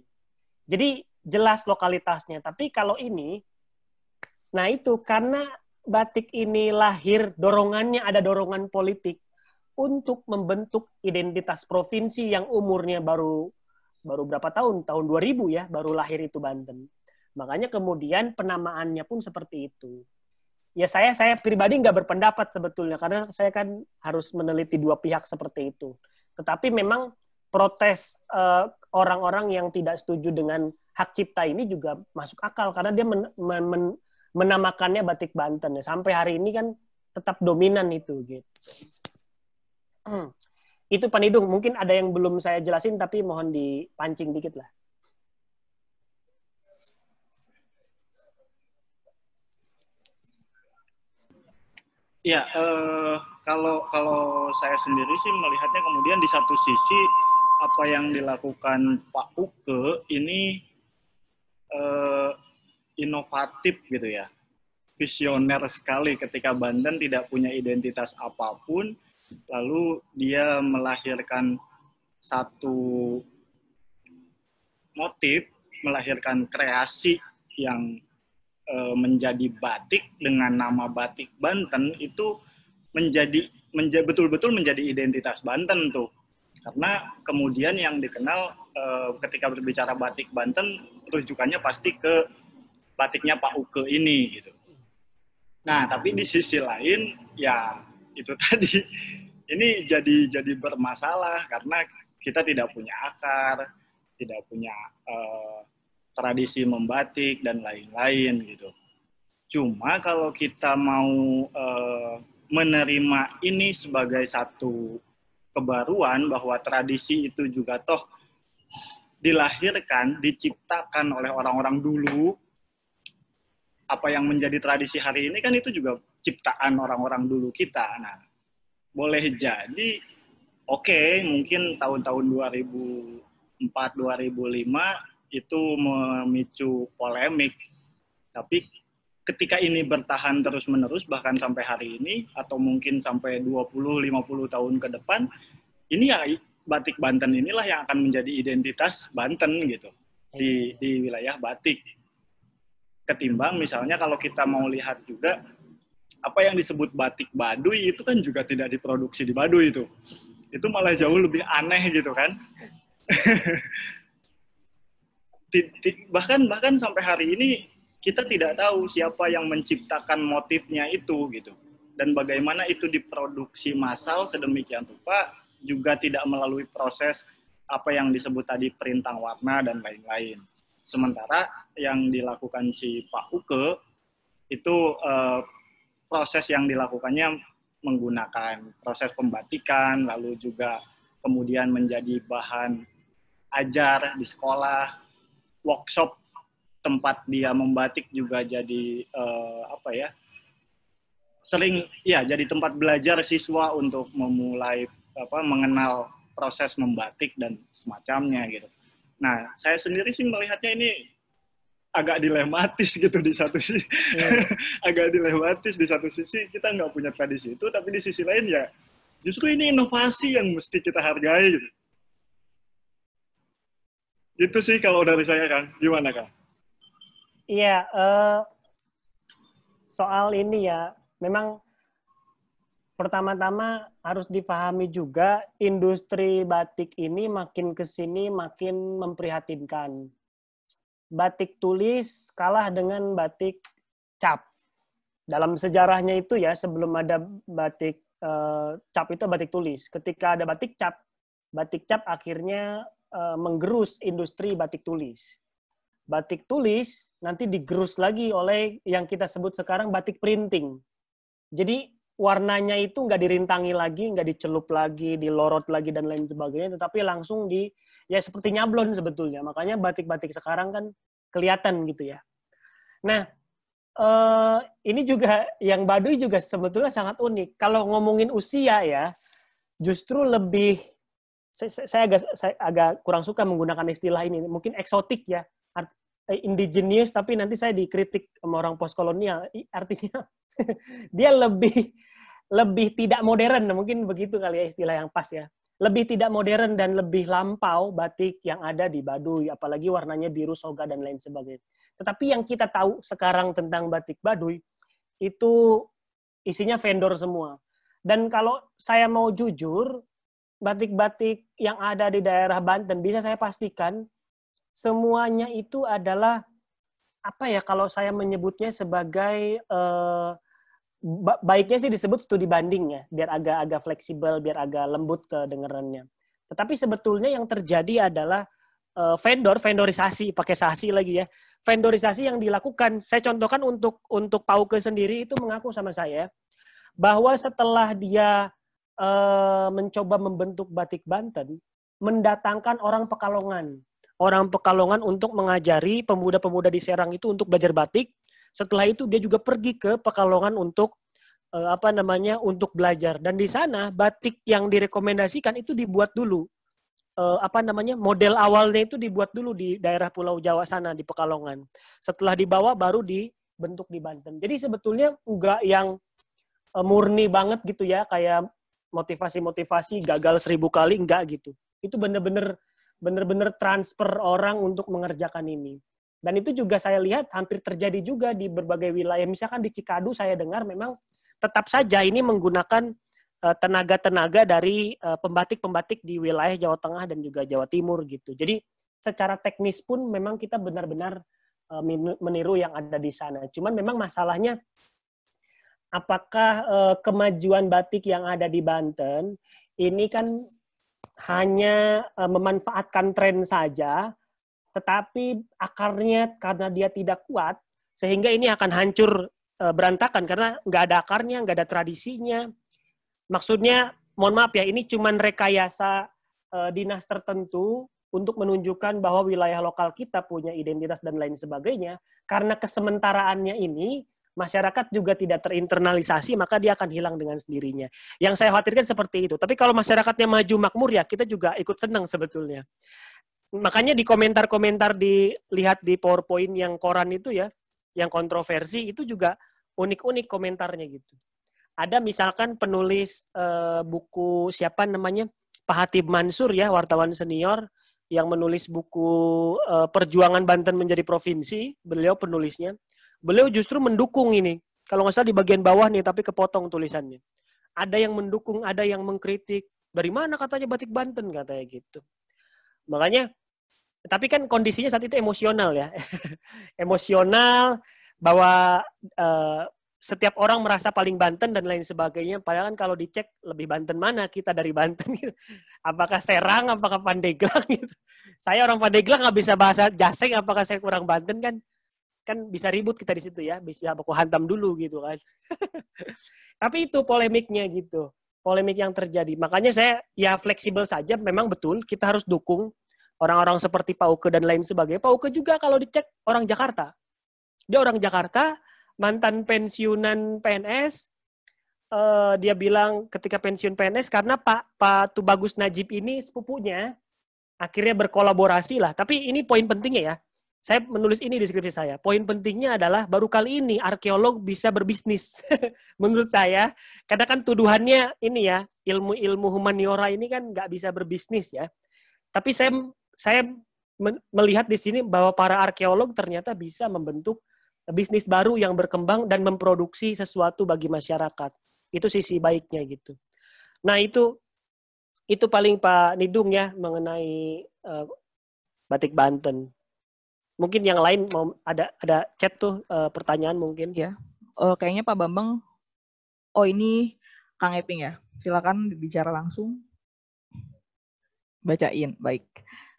Jadi jelas lokalitasnya. Tapi kalau ini, nah itu karena batik ini lahir dorongannya ada dorongan politik untuk membentuk identitas provinsi yang umurnya baru berapa tahun 2000 ya, baru lahir itu Banten. Makanya kemudian penamaannya pun seperti itu. Ya saya pribadi nggak berpendapat sebetulnya karena saya kan harus meneliti dua pihak seperti itu. Tetapi memang protes orang-orang yang tidak setuju dengan hak cipta ini juga masuk akal karena dia menamakannya batik Banten. Sampai hari ini kan tetap dominan itu gitu. Itu Pak Nidung, mungkin ada yang belum saya jelasin tapi mohon dipancing dikit lah. Ya, kalau saya sendiri sih melihatnya kemudian di satu sisi apa yang dilakukan Pak Uke ini inovatif gitu ya, visioner sekali ketika Banten tidak punya identitas apapun, lalu dia melahirkan satu motif, melahirkan kreasi yang menjadi batik dengan nama batik Banten itu menjadi betul-betul menjadi identitas Banten tuh. Karena kemudian yang dikenal ketika berbicara batik Banten rujukannya pasti ke batiknya Pak Uke ini gitu. Nah, tapi di sisi lain ya itu tadi ini jadi bermasalah karena kita tidak punya akar, tidak punya tradisi membatik dan lain-lain gitu. Cuma kalau kita mau menerima ini sebagai satu kebaruan bahwa tradisi itu juga toh dilahirkan, diciptakan oleh orang-orang dulu, apa yang menjadi tradisi hari ini kan itu juga ciptaan orang-orang dulu kita. Nah, boleh jadi oke, mungkin tahun-tahun 2004, 2005 itu memicu polemik. Tapi ketika ini bertahan terus-menerus bahkan sampai hari ini atau mungkin sampai 20-50 tahun ke depan, ini ya batik Banten inilah yang akan menjadi identitas Banten gitu di wilayah batik. Ketimbang misalnya kalau kita mau lihat juga apa yang disebut batik Baduy itu kan juga tidak diproduksi di Baduy itu. Itu malah jauh lebih aneh gitu kan. bahkan sampai hari ini kita tidak tahu siapa yang menciptakan motifnya itu gitu, dan bagaimana itu diproduksi massal sedemikian rupa juga tidak melalui proses apa yang disebut tadi perintah warna dan lain-lain. Sementara yang dilakukan si Pak Uke itu proses yang dilakukannya menggunakan proses pembatikan, lalu juga kemudian menjadi bahan ajar di sekolah, workshop tempat dia membatik juga jadi sering ya jadi tempat belajar siswa untuk memulai mengenal proses membatik dan semacamnya gitu. Nah, saya sendiri sih melihatnya ini agak dilematis gitu di satu sisi. Agak dilematis di satu sisi kita nggak punya tradisi itu, tapi di sisi lain ya justru ini inovasi yang mesti kita hargai gitu. Itu sih kalau dari saya, Kang. Gimana, Kang? Iya, soal ini ya, memang pertama-tama harus dipahami juga industri batik ini makin kesini makin memprihatinkan. Batik tulis kalah dengan batik cap. Dalam sejarahnya itu ya, sebelum ada batik cap itu batik tulis. Ketika ada batik cap akhirnya menggerus industri batik tulis. Batik tulis nanti digerus lagi oleh yang kita sebut sekarang batik printing. Jadi warnanya itu nggak dirintangi lagi, nggak dicelup lagi, dilorot lagi, dan lain sebagainya, tetapi langsung ya seperti nyablon sebetulnya. Makanya batik-batik sekarang kan kelihatan gitu ya. Nah, ini juga yang Baduy juga sebetulnya sangat unik. Kalau ngomongin usia ya, justru lebih saya agak kurang suka menggunakan istilah ini. Mungkin eksotik ya, indigenous, tapi nanti saya dikritik sama orang postkolonial. Artinya dia lebih tidak modern, mungkin begitu kali ya istilah yang pas ya. Lebih tidak modern dan lebih lampau batik yang ada di Baduy, apalagi warnanya biru soga dan lain sebagainya. Tetapi yang kita tahu sekarang tentang batik Baduy itu isinya vendor semua. Dan kalau saya mau jujur, batik-batik yang ada di daerah Banten bisa saya pastikan semuanya itu adalah apa ya, kalau saya menyebutnya sebagai baiknya sih disebut studi banding ya, biar agak fleksibel, biar agak lembut kedengarannya. Tetapi sebetulnya yang terjadi adalah vendorisasi, pakai sasi lagi ya. Vendorisasi yang dilakukan, saya contohkan untuk Pauke sendiri itu mengaku sama saya bahwa setelah dia mencoba membentuk batik Banten, mendatangkan orang Pekalongan untuk mengajari pemuda-pemuda di Serang itu untuk belajar batik. Setelah itu dia juga pergi ke Pekalongan untuk untuk belajar. Dan di sana batik yang direkomendasikan itu dibuat dulu. Model awalnya itu dibuat dulu di daerah Pulau Jawa sana di Pekalongan. Setelah dibawa baru dibentuk di Banten. Jadi sebetulnya enggak yang murni banget gitu ya, kayak motivasi-motivasi gagal 1000 kali, enggak gitu. Itu bener-bener transfer orang untuk mengerjakan ini. Dan itu juga saya lihat hampir terjadi juga di berbagai wilayah. Misalkan di Cikadu saya dengar memang tetap saja ini menggunakan tenaga-tenaga dari pembatik-pembatik di wilayah Jawa Tengah dan juga Jawa Timur gitu. Jadi secara teknis pun memang kita benar-benar meniru yang ada di sana. Cuman memang masalahnya apakah kemajuan batik yang ada di Banten ini kan hanya memanfaatkan tren saja, tetapi akarnya karena dia tidak kuat, sehingga ini akan hancur berantakan karena nggak ada akarnya, nggak ada tradisinya. Maksudnya, mohon maaf ya, ini cuma rekayasa dinas tertentu untuk menunjukkan bahwa wilayah lokal kita punya identitas dan lain sebagainya. Karena kesementaraannya ini, masyarakat juga tidak terinternalisasi, maka dia akan hilang dengan sendirinya. Yang saya khawatirkan seperti itu. Tapi kalau masyarakatnya maju makmur, ya kita juga ikut senang sebetulnya. Makanya di komentar-komentar dilihat di PowerPoint yang koran itu ya, yang kontroversi, itu juga unik-unik komentarnya gitu. Ada misalkan penulis buku siapa namanya Pak Hatib Mansur ya, wartawan senior yang menulis buku Perjuangan Banten Menjadi Provinsi, beliau penulisnya. Beliau justru mendukung ini. Kalau nggak salah di bagian bawah nih, tapi kepotong tulisannya. Ada yang mendukung, ada yang mengkritik. Dari mana katanya batik Banten katanya gitu. Makanya, tapi kan kondisinya saat itu emosional ya, emosional bahwa setiap orang merasa paling Banten dan lain sebagainya. Padahal kan kalau dicek lebih Banten mana kita dari Banten gitu. Apakah Serang, apakah Pandeglang gitu. Saya orang Pandeglang nggak bisa bahasa Jaseng, apakah saya kurang Banten kan? Kan bisa ribut kita di situ ya, bisa aku hantam dulu gitu kan. Tapi itu polemiknya gitu. Polemik yang terjadi. Makanya saya ya fleksibel saja, memang betul kita harus dukung orang-orang seperti Pak Uke dan lain sebagainya. Pak Uke juga kalau dicek orang Jakarta. Dia orang Jakarta, mantan pensiunan PNS, dia bilang ketika pensiun PNS karena Pak Tubagus Najib ini sepupunya, akhirnya berkolaborasi lah. Tapi ini poin pentingnya ya, saya menulis ini di skripsi saya. Poin pentingnya adalah baru kali ini arkeolog bisa berbisnis. Menurut saya, karena kan tuduhannya ini ya, ilmu-ilmu humaniora ini kan nggak bisa berbisnis ya. Tapi saya melihat di sini bahwa para arkeolog ternyata bisa membentuk bisnis baru yang berkembang dan memproduksi sesuatu bagi masyarakat. Itu sisi baiknya gitu. Nah itu paling Pak Nidung ya mengenai batik Banten. Mungkin yang lain mau ada chat tuh pertanyaan mungkin. Ya, kayaknya Pak Bambang. Oh ini Kang Eping ya. Silakan bicara langsung. Bacain, baik.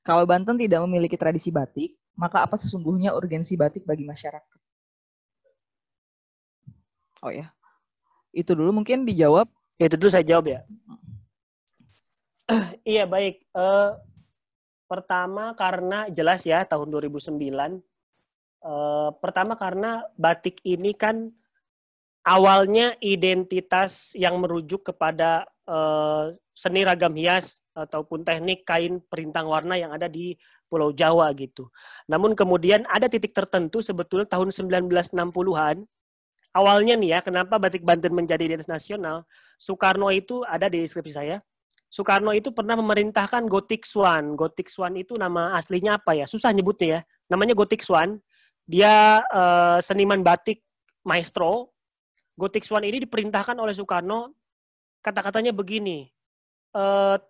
Kalau Banten tidak memiliki tradisi batik, maka apa sesungguhnya urgensi batik bagi masyarakat? Oh ya, itu dulu mungkin dijawab. Itu dulu saya jawab ya. Iya baik. Pertama karena jelas ya tahun 2009. Pertama karena batik ini kan awalnya identitas yang merujuk kepada seni ragam hias ataupun teknik kain perintang warna yang ada di Pulau Jawa gitu. Namun kemudian ada titik tertentu sebetulnya tahun 1960-an. Awalnya nih ya, kenapa batik Banten menjadi identitas nasional? Soekarno itu ada di deskripsi saya. Soekarno itu pernah memerintahkan Gothic Swan. Gothic Swan itu nama aslinya apa ya? Susah nyebutnya ya. Namanya Gothic Swan. Dia seniman batik maestro. Gothic Swan ini diperintahkan oleh Soekarno. Kata-katanya begini.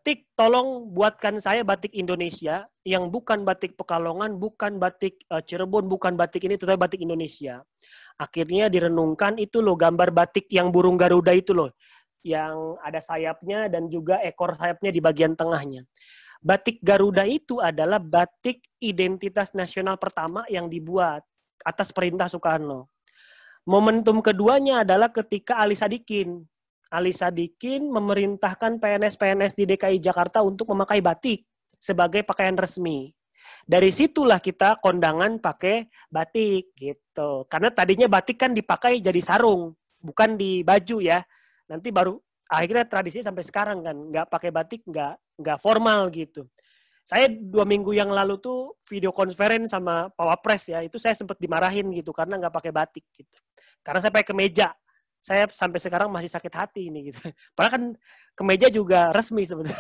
Tik, tolong buatkan saya batik Indonesia yang bukan batik Pekalongan, bukan batik Cirebon, bukan batik ini, tetapi batik Indonesia. Akhirnya direnungkan itu loh gambar batik yang burung Garuda itu loh, yang ada sayapnya dan juga ekor sayapnya di bagian tengahnya. Batik Garuda itu adalah batik identitas nasional pertama yang dibuat atas perintah Soekarno. Momentum keduanya adalah ketika Ali Sadikin memerintahkan PNS-PNS di DKI Jakarta untuk memakai batik sebagai pakaian resmi. Dari situlah kita kondangan pakai batik gitu. Karena tadinya batik kan dipakai jadi sarung. bukan di baju ya. Nanti baru akhirnya tradisi sampai sekarang kan nggak pakai batik, nggak formal gitu. Saya 2 minggu yang lalu tuh video conference sama Pak Wapres ya, itu saya sempat dimarahin gitu karena nggak pakai batik gitu. Karena saya pakai kemeja. Saya sampai sekarang masih sakit hati ini gitu. Padahal kan kemeja juga resmi sebetulnya.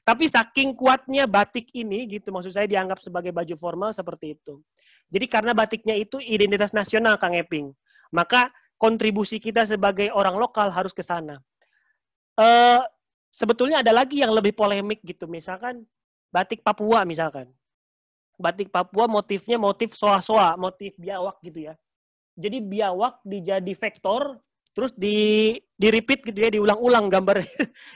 Tapi saking kuatnya batik ini gitu, maksud saya dianggap sebagai baju formal seperti itu. Jadi karena batiknya itu identitas nasional Kang Eping, maka kontribusi kita sebagai orang lokal harus ke sana. Sebetulnya ada lagi yang lebih polemik gitu, misalkan batik Papua misalkan. Batik Papua motifnya motif soa-soa, motif biawak gitu ya. Jadi biawak dijadi vektor, terus di repeat gitu ya, diulang-ulang gambar.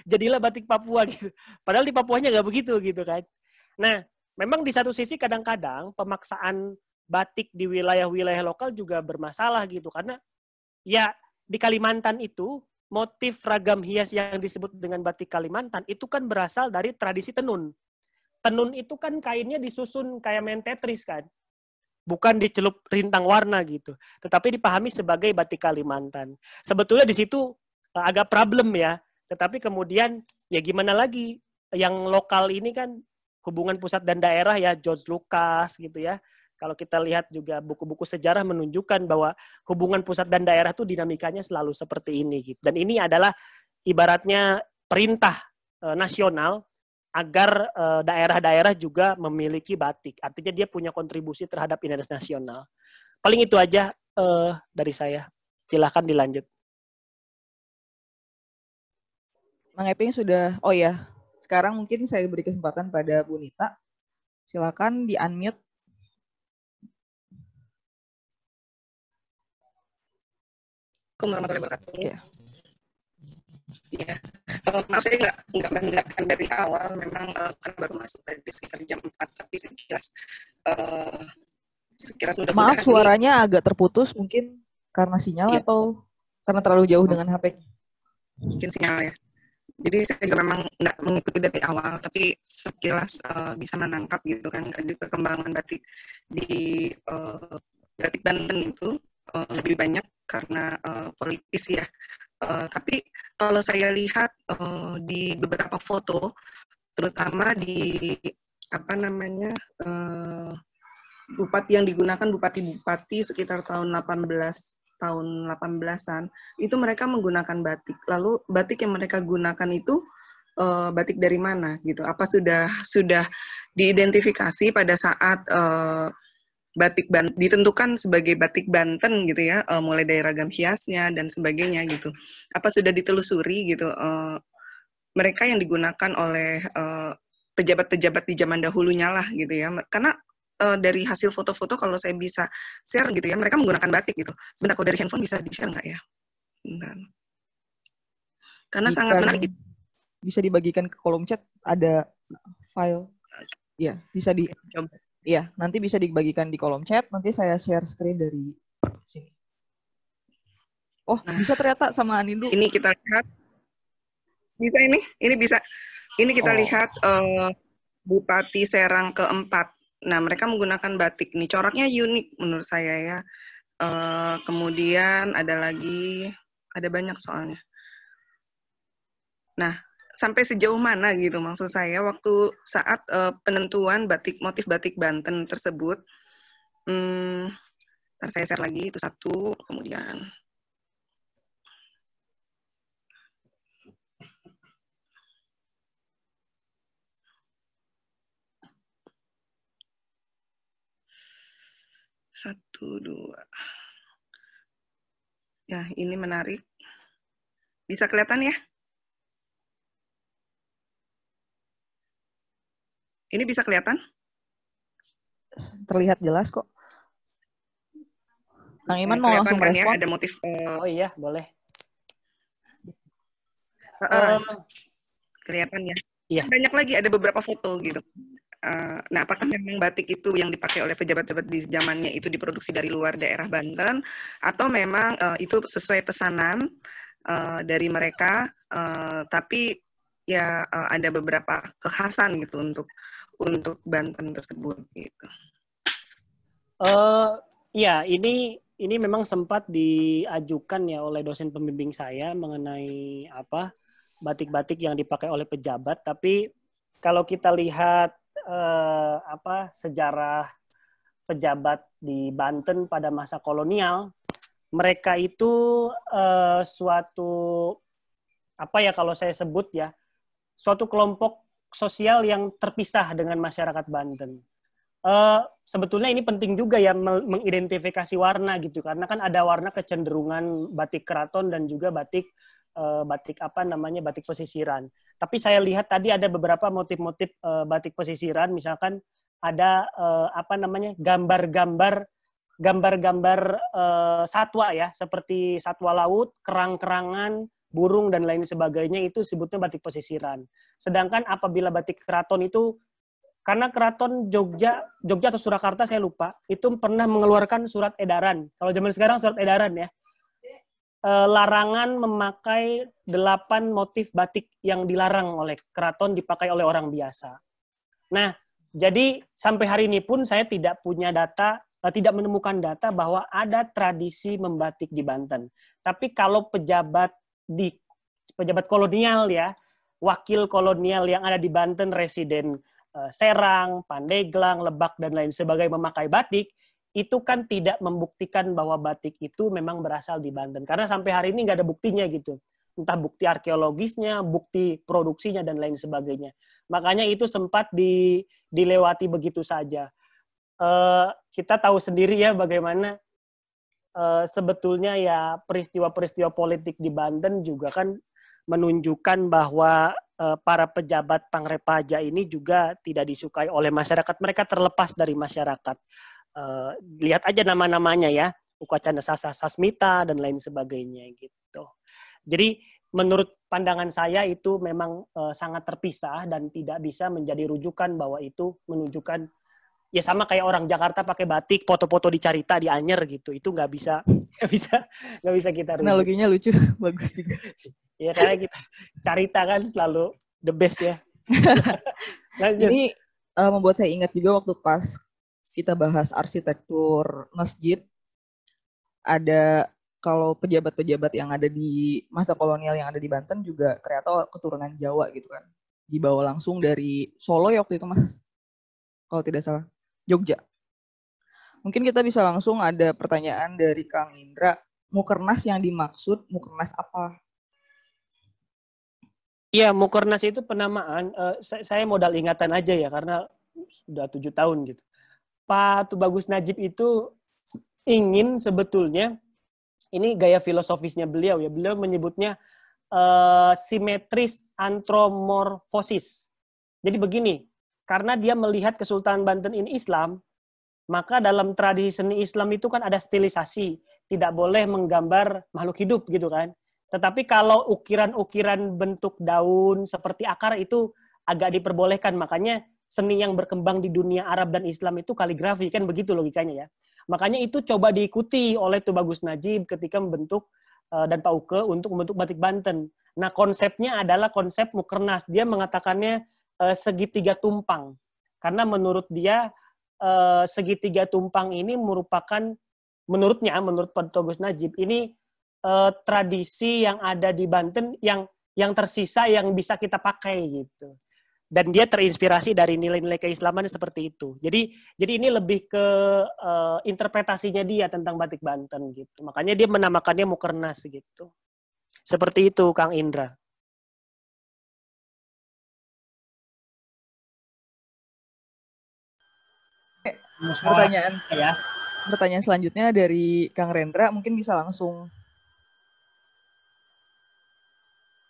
Jadilah batik Papua gitu. Padahal di Papuanya nggak begitu gitu kan. Nah, memang di satu sisi kadang-kadang pemaksaan batik di wilayah-wilayah lokal juga bermasalah gitu. Karena ya di Kalimantan itu motif ragam hias yang disebut dengan batik Kalimantan itu kan berasal dari tradisi tenun. Tenun itu kan kainnya disusun kayak main Tetris kan. Bukan dicelup rintang warna gitu. Tetapi dipahami sebagai batik Kalimantan. Sebetulnya di situ agak problem ya. Tetapi kemudian ya gimana lagi. Yang lokal ini kan hubungan pusat dan daerah ya, George Lucas gitu ya. Kalau kita lihat juga buku-buku sejarah menunjukkan bahwa hubungan pusat dan daerah itu dinamikanya selalu seperti ini gitu. Dan ini adalah ibaratnya perintah nasional agar daerah-daerah juga memiliki batik. Artinya dia punya kontribusi terhadap identitas nasional. Paling itu aja dari saya. Silahkan dilanjut. Mang Eping sudah, oh ya, sekarang mungkin saya beri kesempatan pada Bu Nita. Silakan di-unmute. Assalamualaikum warahmatullahi wabarakatuh. Ya. Ya, maaf saya nggak mendengarkan dari awal, memang kan baru masuk tadi sekitar jam 4, tapi sekilas mudah-mudahan. Maaf, suaranya agak terputus, mungkin karena sinyal ya, atau karena terlalu jauh dengan HP? Mungkin sinyal ya. Jadi saya juga memang nggak mengikuti dari awal, tapi sekilas bisa menangkap gitu kan, di perkembangan batik di batik Banten itu lebih banyak karena politis ya. Tapi kalau saya lihat di beberapa foto, terutama di bupati yang digunakan, bupati-bupati sekitar tahun 18-an, itu mereka menggunakan batik. Lalu batik yang mereka gunakan itu batik dari mana gitu? Apa sudah diidentifikasi pada saat batik ditentukan sebagai batik Banten gitu ya, mulai dari ragam hiasnya dan sebagainya gitu. Apa sudah ditelusuri gitu mereka yang digunakan oleh pejabat-pejabat di zaman dahulunya lah gitu ya. Karena dari hasil foto-foto kalau saya bisa share gitu ya, mereka menggunakan batik gitu. Sebentar, kalau dari handphone bisa di-share nggak ya? Bentar. Karena sangat menarik. Bisa dibagikan ke kolom chat, ada file. Ya, bisa di. Coba. Iya, nanti bisa dibagikan di kolom chat. Nanti saya share screen dari sini. Oh, nah, bisa ternyata sama Anindu. Ini kita lihat. Bisa ini? Ini bisa. Ini kita lihat Bupati Serang keempat. Nah, mereka menggunakan batik. Nih, coraknya unik menurut saya ya. Kemudian ada lagi, ada banyak soalnya. Nah, sampai sejauh mana gitu maksud saya waktu saat penentuan motif batik Banten tersebut. Ntar saya share lagi itu satu, kemudian satu, dua. Ya, ini menarik. Bisa kelihatan ya? Ini bisa kelihatan? Terlihat jelas kok. Kang Iman mau langsung merespon? Ya, ada motif. Oh iya, boleh. Kelihatan ya? Iya. Banyak lagi, ada beberapa foto gitu. Nah, apakah memang batik itu yang dipakai oleh pejabat-pejabat di zamannya itu diproduksi dari luar daerah Banten, atau memang itu sesuai pesanan dari mereka, tapi ya ada beberapa kekhasan gitu untuk Banten tersebut gitu. Ya, ini ini memang sempat diajukan ya oleh dosen pembimbing saya mengenai apa batik-batik yang dipakai oleh pejabat. Tapi kalau kita lihat sejarah pejabat di Banten pada masa kolonial, mereka itu suatu apa ya kalau saya sebut ya suatu kelompok sosial yang terpisah dengan masyarakat Banten. Sebetulnya ini penting juga ya mengidentifikasi warna gitu karena kan ada warna kecenderungan batik keraton dan juga batik batik pesisiran. Tapi saya lihat tadi ada beberapa motif-motif batik pesisiran, misalkan ada gambar-gambar satwa ya, seperti satwa laut, kerang-kerangan, burung dan lain sebagainya, itu sebutnya batik pesisiran. Sedangkan apabila batik keraton itu, karena keraton Jogja atau Surakarta saya lupa, itu pernah mengeluarkan surat edaran. Kalau zaman sekarang surat edaran ya, larangan memakai 8 motif batik yang dilarang oleh keraton dipakai oleh orang biasa. Nah, jadi sampai hari ini pun saya tidak punya data, tidak menemukan data bahwa ada tradisi membatik di Banten. Tapi kalau pejabat kolonial ya, wakil kolonial yang ada di Banten, residen Serang, Pandeglang, Lebak, dan lain sebagainya memakai batik, itu kan tidak membuktikan bahwa batik itu memang berasal di Banten. Karena sampai hari ini nggak ada buktinya gitu. Entah bukti arkeologisnya, bukti produksinya, dan lain sebagainya. Makanya itu sempat dilewati begitu saja. Kita tahu sendiri ya bagaimana sebetulnya ya peristiwa-peristiwa politik di Banten juga kan menunjukkan bahwa para pejabat Pangrepaja ini juga tidak disukai oleh masyarakat. Mereka terlepas dari masyarakat. Lihat aja nama-namanya ya, Ukacana Sasmita dan lain sebagainya gitu. Jadi menurut pandangan saya itu memang sangat terpisah dan tidak bisa menjadi rujukan bahwa itu menunjukkan ya sama kayak orang Jakarta pakai batik, foto-foto di Carita di Anyer gitu. Itu nggak bisa kita rujuk. Analoginya lucu, bagus juga. Ya karena kita Carita kan selalu the best ya. Ini membuat saya ingat juga waktu pas kita bahas arsitektur masjid, ada kalau pejabat-pejabat yang ada di masa kolonial yang ada di Banten juga ternyata keturunan Jawa gitu kan. Dibawa langsung dari Solo ya waktu itu Mas, kalau tidak salah, Jogja. Mungkin kita bisa langsung ada pertanyaan dari Kang Indra, Mukernas yang dimaksud, Mukernas apa? Iya, Mukernas itu penamaan, saya modal ingatan aja ya, karena sudah 7 tahun gitu. Pak Tubagus Najib itu ingin sebetulnya, ini gaya filosofisnya beliau ya, beliau menyebutnya simetris antromorfosis. Jadi begini, karena dia melihat Kesultanan Banten ini Islam, maka dalam tradisi seni Islam itu kan ada stilisasi, tidak boleh menggambar makhluk hidup gitu kan. Tetapi kalau ukiran-ukiran bentuk daun seperti akar itu agak diperbolehkan, makanya seni yang berkembang di dunia Arab dan Islam itu kaligrafi, kan begitu logikanya ya. Makanya itu coba diikuti oleh Tubagus Najib ketika membentuk dan Pak Uke untuk membentuk batik Banten. Nah konsepnya adalah konsep Mukernas, dia mengatakannya segitiga tumpang. Karena menurut dia segitiga tumpang ini merupakan, menurut Pak Tubagus Najib, ini tradisi yang ada di Banten yang tersisa yang bisa kita pakai gitu. Dan dia terinspirasi dari nilai-nilai keislaman seperti itu. Jadi ini lebih ke interpretasinya dia tentang batik Banten gitu. Makanya dia menamakannya Mukernas gitu. Seperti itu Kang Indra. Pertanyaan selanjutnya dari Kang Rendra, mungkin bisa langsung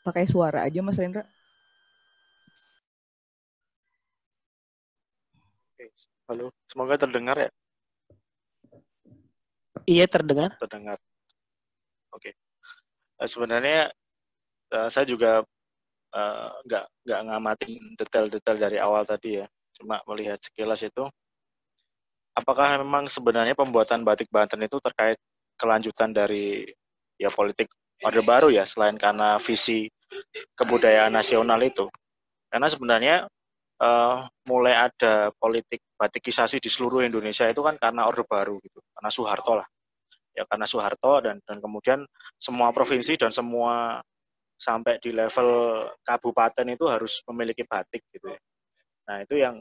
pakai suara aja Mas Rendra. Halo, semoga terdengar ya? Iya, terdengar. Terdengar. Oke. Sebenarnya saya juga nggak ngamatin detail-detail dari awal tadi ya. Cuma melihat sekilas itu, apakah memang sebenarnya pembuatan batik Banten itu terkait kelanjutan dari ya politik Orde Baru ya, selain karena visi kebudayaan nasional itu. Karena sebenarnya mulai ada politik batikisasi di seluruh Indonesia itu kan karena Orde Baru gitu, karena Soeharto lah ya karena Soeharto dan kemudian semua provinsi dan semua sampai di level kabupaten itu harus memiliki batik gitu ya. Nah itu yang,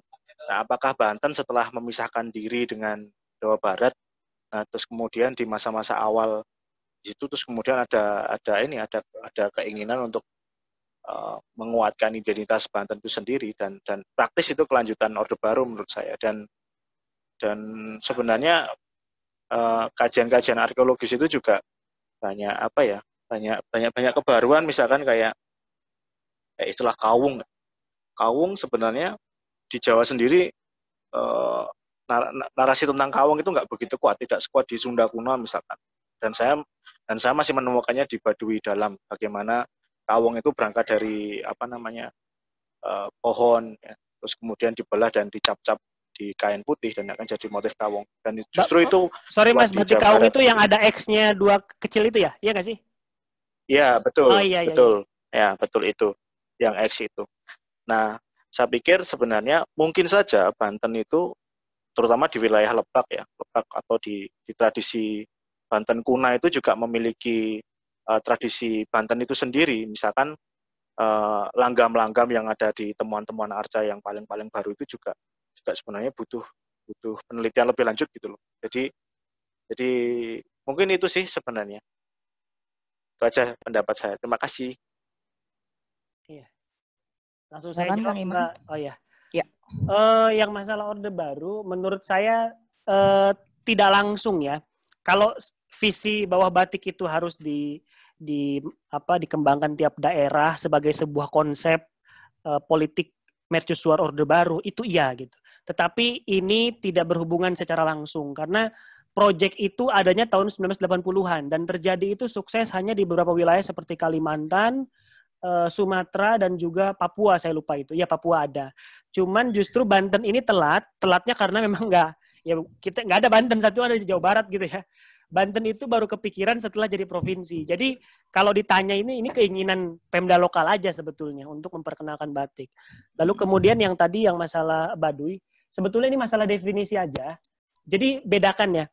nah apakah Banten setelah memisahkan diri dengan Jawa Barat, nah terus kemudian di masa-masa awal di situ terus kemudian ada keinginan untuk menguatkan identitas Banten itu sendiri dan praktis itu kelanjutan Orde Baru menurut saya dan sebenarnya kajian-kajian arkeologis itu juga banyak banyak kebaruan misalkan kayak istilah kawung. Kawung sebenarnya di Jawa sendiri narasi tentang kawung itu nggak begitu kuat, tidak sekuat di Sunda kuno misalkan. Dan saya masih menemukannya di Baduy Dalam, bagaimana kawung itu berangkat dari pohon, ya, terus kemudian dibelah dan dicap-cap di kain putih dan akan jadi motif kawung. Dan justru itu sorry Mas, batik kawung itu yang ada X-nya 2 kecil itu ya? Iya nggak sih? Iya, betul. Oh, iya. Ya, betul itu. Yang X itu. Nah, saya pikir sebenarnya mungkin saja Banten itu terutama di wilayah Lebak ya, Lebak atau di tradisi Banten kuna itu juga memiliki tradisi Banten itu sendiri. Misalkan langgam-langgam yang ada di temuan-temuan arca yang paling baru itu juga sebenarnya butuh penelitian lebih lanjut gitu loh. Jadi mungkin itu sih sebenarnya. Itu aja pendapat saya. Terima kasih. Iya. Langsung saya jawab Mbak. Oh ya. Ya. Yang masalah Orde Baru menurut saya tidak langsung ya. Kalau visi bahwa batik itu harus dikembangkan tiap daerah sebagai sebuah konsep politik mercusuar Orde Baru itu iya gitu. Tetapi ini tidak berhubungan secara langsung karena proyek itu adanya tahun 1980-an dan terjadi itu sukses hanya di beberapa wilayah seperti Kalimantan, Sumatera dan juga Papua, saya lupa itu. Ya Papua ada. Cuman justru Banten ini telatnya karena memang kita nggak ada Banten, satu ada di Jawa Barat gitu ya. Banten itu baru kepikiran setelah jadi provinsi. Jadi kalau ditanya ini keinginan Pemda lokal aja sebetulnya untuk memperkenalkan batik. Lalu kemudian yang tadi yang masalah Baduy, sebetulnya ini masalah definisi aja. Jadi bedakan ya.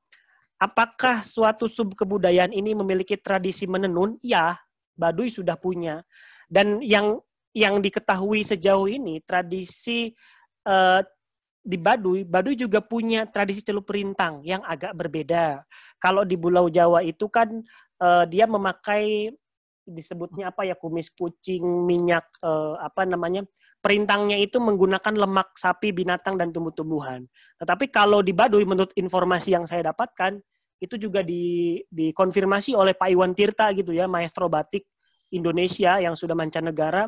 Apakah suatu subkebudayaan ini memiliki tradisi menenun? Ya, Baduy sudah punya. Dan yang diketahui sejauh ini tradisi di Baduy juga punya tradisi celup rintang yang agak berbeda. Kalau di Pulau Jawa itu kan dia memakai disebutnya kumis kucing, minyak perintangnya itu menggunakan lemak sapi, binatang dan tumbuh-tumbuhan. Tetapi kalau di Baduy menurut informasi yang saya dapatkan itu juga dikonfirmasi oleh Pak Iwan Tirta gitu ya, maestro batik Indonesia yang sudah mancanegara,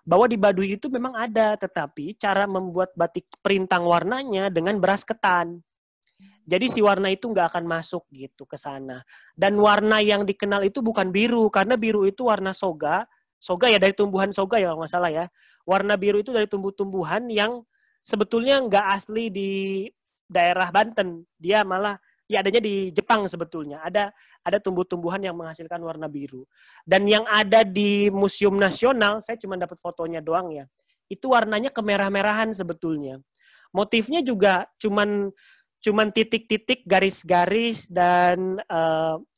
bahwa di Baduy itu memang ada, tetapi cara membuat batik perintang warnanya dengan beras ketan. Jadi si warna itu nggak akan masuk gitu ke sana. Dan warna yang dikenal itu bukan biru, karena biru itu warna soga ya dari tumbuhan soga ya kalau nggak salah ya. Warna biru itu dari tumbuh-tumbuhan yang sebetulnya nggak asli di daerah Banten. Dia malah adanya di Jepang sebetulnya. Ada tumbuh-tumbuhan yang menghasilkan warna biru. Dan yang ada di Museum Nasional, saya cuma dapat fotonya doang ya. Itu warnanya kemerah-merahan sebetulnya. Motifnya juga cuman titik-titik, garis-garis dan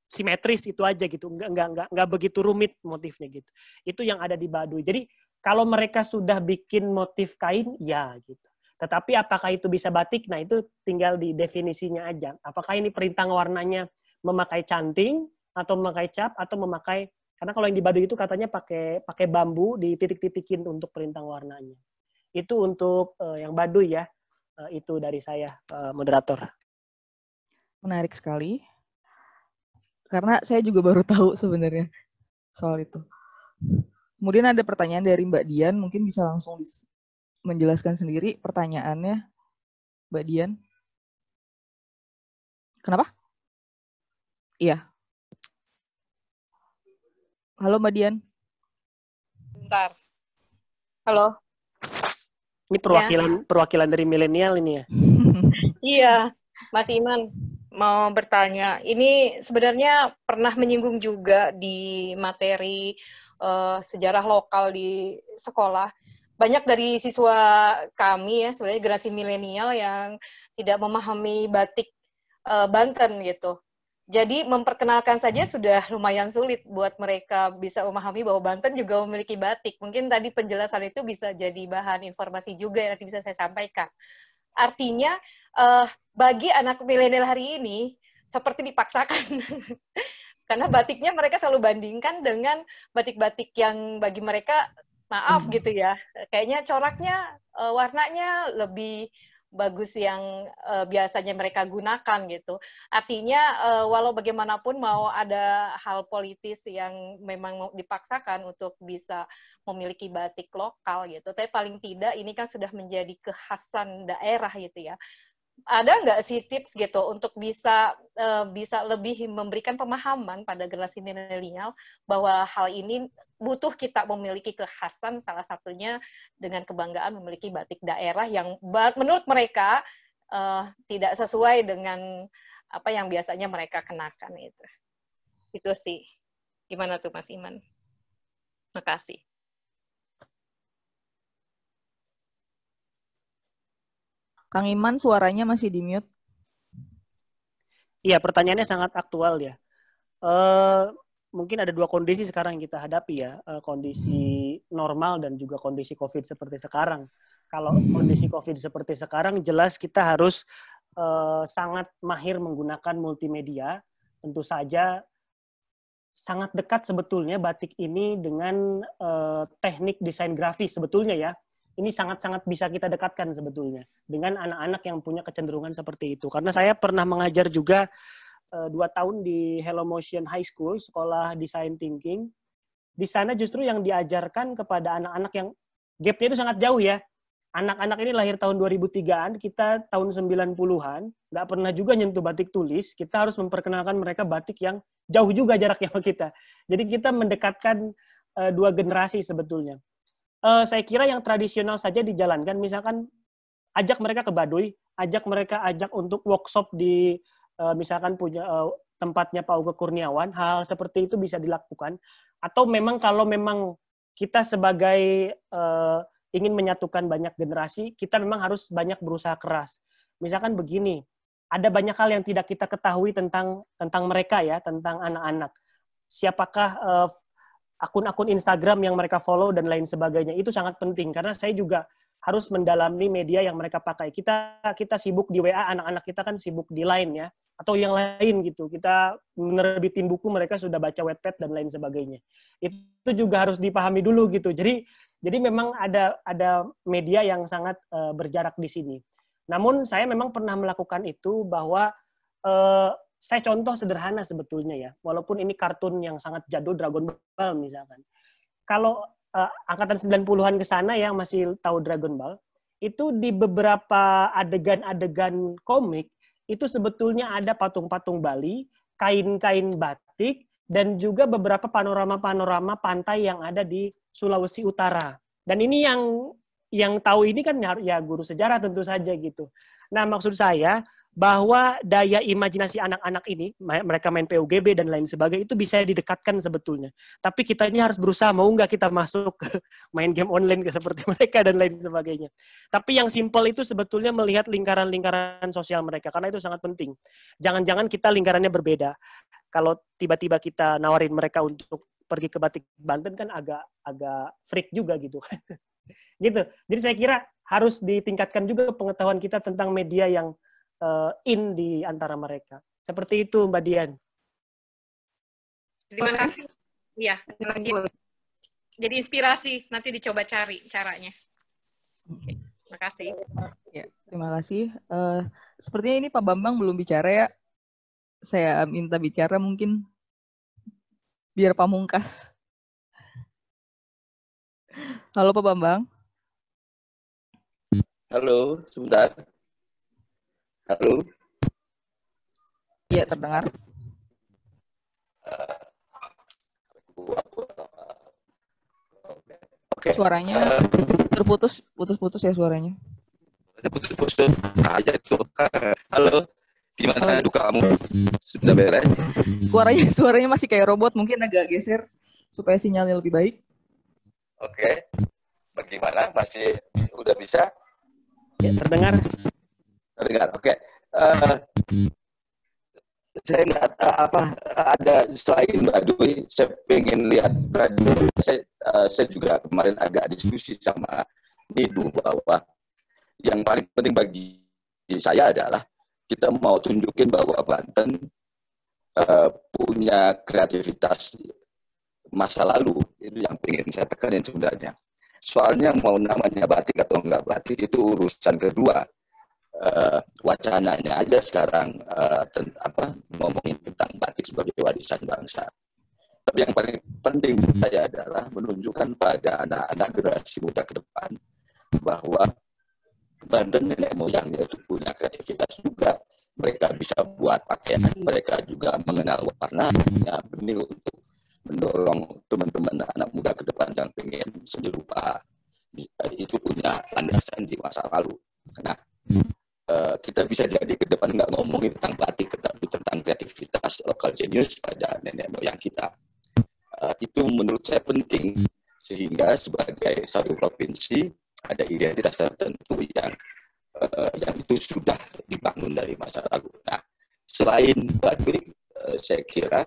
simetris itu aja gitu. Enggak begitu rumit motifnya gitu. Itu yang ada di Baduy. Jadi kalau mereka sudah bikin motif kain, ya gitu. Tetapi apakah itu bisa batik? Nah, itu tinggal di definisinya aja. Apakah ini perintang warnanya memakai canting atau memakai cap atau memakai, karena kalau yang di Baduy itu katanya pakai bambu di titik-titikin untuk perintang warnanya. Itu untuk yang Baduy ya. Itu dari saya, moderator. Menarik sekali. Karena saya juga baru tahu sebenarnya soal itu. Kemudian ada pertanyaan dari Mbak Dian, mungkin bisa langsung menjelaskan sendiri pertanyaannya, Mbak Dian. Kenapa? Iya. Halo Mbak Dian. Bentar. Halo. Ini perwakilan dari milenial ini ya? Iya, Mas Iman mau bertanya. Ini sebenarnya pernah menyinggung juga di materi sejarah lokal di sekolah. Banyak dari siswa kami ya, sebenarnya generasi milenial yang tidak memahami batik Banten gitu. Jadi memperkenalkan saja sudah lumayan sulit buat mereka bisa memahami bahwa Banten juga memiliki batik. Mungkin tadi penjelasan itu bisa jadi bahan informasi juga yang nanti bisa saya sampaikan. Artinya, bagi anak milenial hari ini, seperti dipaksakan. Karena batiknya mereka selalu bandingkan dengan batik-batik yang bagi mereka, maaf gitu ya, kayaknya coraknya, warnanya lebih bagus yang biasanya mereka gunakan gitu. Artinya walau bagaimanapun mau ada hal politis yang memang dipaksakan untuk bisa memiliki batik lokal gitu. Tapi paling tidak ini kan sudah menjadi kekhasan daerah gitu ya. Ada nggak sih tips gitu untuk bisa lebih memberikan pemahaman pada generasi milenial bahwa hal ini butuh kita memiliki kekhasan, salah satunya dengan kebanggaan memiliki batik daerah yang menurut mereka tidak sesuai dengan apa yang biasanya mereka kenakan itu. Itu sih. Gimana tuh Mas Iman? Makasih. Kang Iman suaranya masih di mute. Iya, pertanyaannya sangat aktual ya. Mungkin ada dua kondisi sekarang yang kita hadapi ya, kondisi normal dan juga kondisi COVID seperti sekarang. Kalau kondisi COVID seperti sekarang, jelas kita harus sangat mahir menggunakan multimedia. Tentu saja sangat dekat sebetulnya batik ini dengan teknik desain grafis sebetulnya ya. Ini sangat-sangat bisa kita dekatkan sebetulnya dengan anak-anak yang punya kecenderungan seperti itu. Karena saya pernah mengajar juga 2 tahun di Hello Motion High School, sekolah design thinking. Di sana justru yang diajarkan kepada anak-anak yang gap-nya itu sangat jauh ya. Anak-anak ini lahir tahun 2003-an, kita tahun 90-an, nggak pernah juga nyentuh batik tulis, kita harus memperkenalkan mereka batik yang jauh juga jaraknya sama kita. Jadi kita mendekatkan 2 generasi sebetulnya. Saya kira yang tradisional saja dijalankan, misalkan ajak mereka ke Baduy, ajak untuk workshop di misalkan punya tempatnya Pak Uge Kurniawan, hal seperti itu bisa dilakukan. Atau memang kalau memang kita sebagai ingin menyatukan banyak generasi, kita memang harus banyak berusaha keras. Misalkan begini, ada banyak hal yang tidak kita ketahui tentang mereka ya, tentang anak-anak. Siapakah akun-akun Instagram yang mereka follow dan lain sebagainya, itu sangat penting karena saya juga harus mendalami media yang mereka pakai. Kita sibuk di WA, anak-anak kita kan sibuk di Line ya, atau yang lain gitu. Kita menerbitin buku, mereka sudah baca Wattpad dan lain sebagainya. Itu juga harus dipahami dulu gitu. Jadi memang ada media yang sangat berjarak di sini. Namun saya memang pernah melakukan itu bahwa saya contoh sederhana sebetulnya ya, walaupun ini kartun yang sangat jadul, Dragon Ball misalkan. Kalau angkatan 90-an ke sana yang masih tahu Dragon Ball, itu di beberapa adegan-adegan komik, itu sebetulnya ada patung-patung Bali, kain-kain batik, dan juga beberapa panorama-panorama pantai yang ada di Sulawesi Utara. Dan ini yang tahu ini kan ya guru sejarah tentu saja gitu. Nah, maksud saya bahwa daya imajinasi anak-anak ini, mereka main PUGB dan lain sebagainya, itu bisa didekatkan sebetulnya. Tapi kita ini harus berusaha, mau nggak kita masuk ke main game online seperti mereka dan lain sebagainya. Tapi yang simpel itu sebetulnya melihat lingkaran-lingkaran sosial mereka, karena itu sangat penting. Jangan-jangan kita lingkarannya berbeda. Kalau tiba-tiba kita nawarin mereka untuk pergi ke batik Banten kan agak freak juga gitu. Gitu. Jadi saya kira harus ditingkatkan juga pengetahuan kita tentang media yang in di antara mereka. Seperti itu, Mbak Dian. Terima kasih. Iya. Jadi inspirasi, nanti dicoba cari caranya. Oke. Terima kasih. Ya, terima kasih. Sepertinya ini Pak Bambang belum bicara ya. Saya minta bicara mungkin biar pamungkas. Halo Pak Bambang. Halo, sebentar. Halo. Iya, terdengar. Oke. Suaranya terputus ya suaranya. Putus-putus aja itu. Halo. Gimana kamu? Sudah beres? Suaranya masih kayak robot, mungkin agak geser supaya sinyalnya lebih baik. Oke. Bagaimana? Masih udah bisa? Ya, terdengar. Terdengar. Oke. saya nggak ada selain Baduy, saya pengen lihat Baduy. Saya juga kemarin agak diskusi sama Nidu bahwa yang paling penting bagi saya adalah kita mau tunjukin bahwa Banten punya kreativitas masa lalu. Itu yang ingin saya tekanin sebenarnya. Soalnya mau namanya batik atau enggak batik itu urusan kedua. Wacananya aja sekarang ngomongin tentang batik sebagai warisan bangsa. Tapi yang paling penting saya adalah menunjukkan pada anak-anak generasi muda ke depan bahwa Banten nenek moyangnya itu punya kreativitas juga. Mereka bisa buat pakaian, mereka juga mengenal warnanya. Ini untuk mendorong teman-teman anak muda ke depan yang pengen seni rupa itu punya landasan di masa lalu. Nah, kita bisa jadi ke depan nggak ngomongin tentang batik, tetapi tentang kreativitas lokal genius pada nenek moyang kita. Itu menurut saya penting, sehingga sebagai satu provinsi ada identitas tertentu yang itu sudah dibangun dari masa lalu. Nah, selain Baduy, saya kira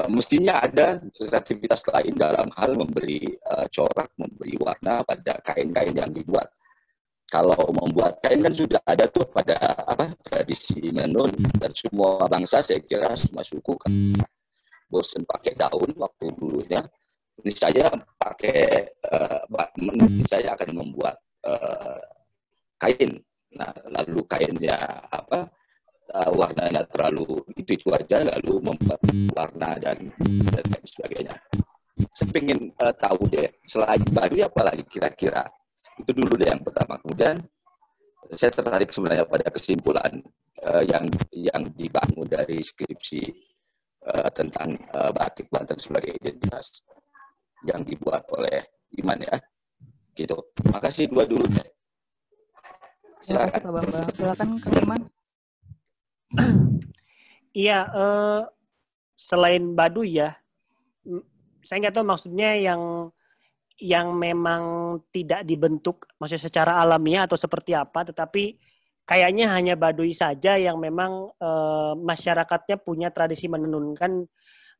mestinya ada kreativitas lain dalam hal memberi corak, memberi warna pada kain-kain yang dibuat. Kalau membuat kain kan sudah ada tuh pada tradisi menun, dan semua bangsa saya kira semua suku kan bosan pakai daun waktu dulunya. Ini saya pakai saya akan membuat kain. Nah, lalu kainnya warnanya terlalu itu aja, lalu membuat warna dan lain sebagainya. Saya ingin tahu deh, selain Baduy apalagi kira-kira. Itu dulu deh yang pertama. Kemudian saya tertarik sebenarnya pada kesimpulan yang dibangun dari skripsi tentang batik Banten sebagai identitas yang dibuat oleh Iman ya. Gitu. Makasih dua dulu deh. Terima kasih Pak Bambang. Silakan Kang Iman. Iya, selain Baduy ya, saya nggak tahu maksudnya yang memang tidak dibentuk, maksudnya secara alamiah atau seperti apa, tetapi kayaknya hanya Baduy saja yang memang masyarakatnya punya tradisi menenunkan.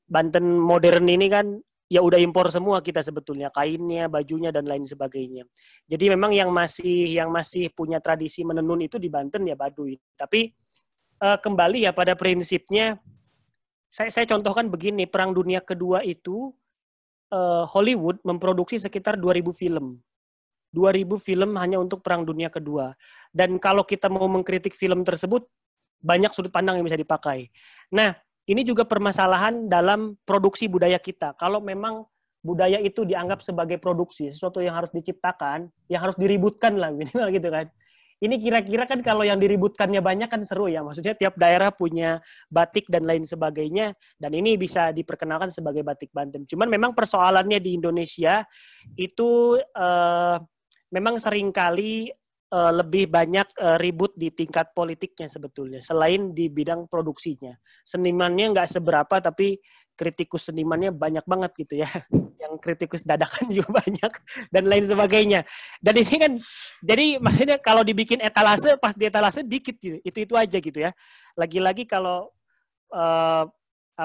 Banten modern ini kan ya udah impor semua kita sebetulnya, kainnya, bajunya dan lain sebagainya. Jadi memang yang masih punya tradisi menenun itu di Banten ya Baduy. Tapi kembali ya pada prinsipnya, saya contohkan begini, Perang Dunia Kedua itu Hollywood memproduksi sekitar 2.000 film. 2.000 film hanya untuk Perang Dunia Kedua. Dan kalau kita mau mengkritik film tersebut, banyak sudut pandang yang bisa dipakai. Nah, ini juga permasalahan dalam produksi budaya kita. Kalau memang budaya itu dianggap sebagai produksi, sesuatu yang harus diciptakan, yang harus diributkan lah minimal gitu kan. Ini kira-kira kan kalau yang diributkannya banyak kan seru ya. Maksudnya tiap daerah punya batik dan lain sebagainya. Dan ini bisa diperkenalkan sebagai batik Banten. Cuman memang persoalannya di Indonesia itu memang seringkali lebih banyak ribut di tingkat politiknya sebetulnya. Selain di bidang produksinya. Senimannya nggak seberapa tapi kritikus senimannya banyak banget gitu ya. Yang kritikus dadakan juga banyak dan lain sebagainya. Dan ini kan jadi maksudnya kalau dibikin etalase, pas di etalase dikit gitu. Itu aja gitu ya. Lagi-lagi kalau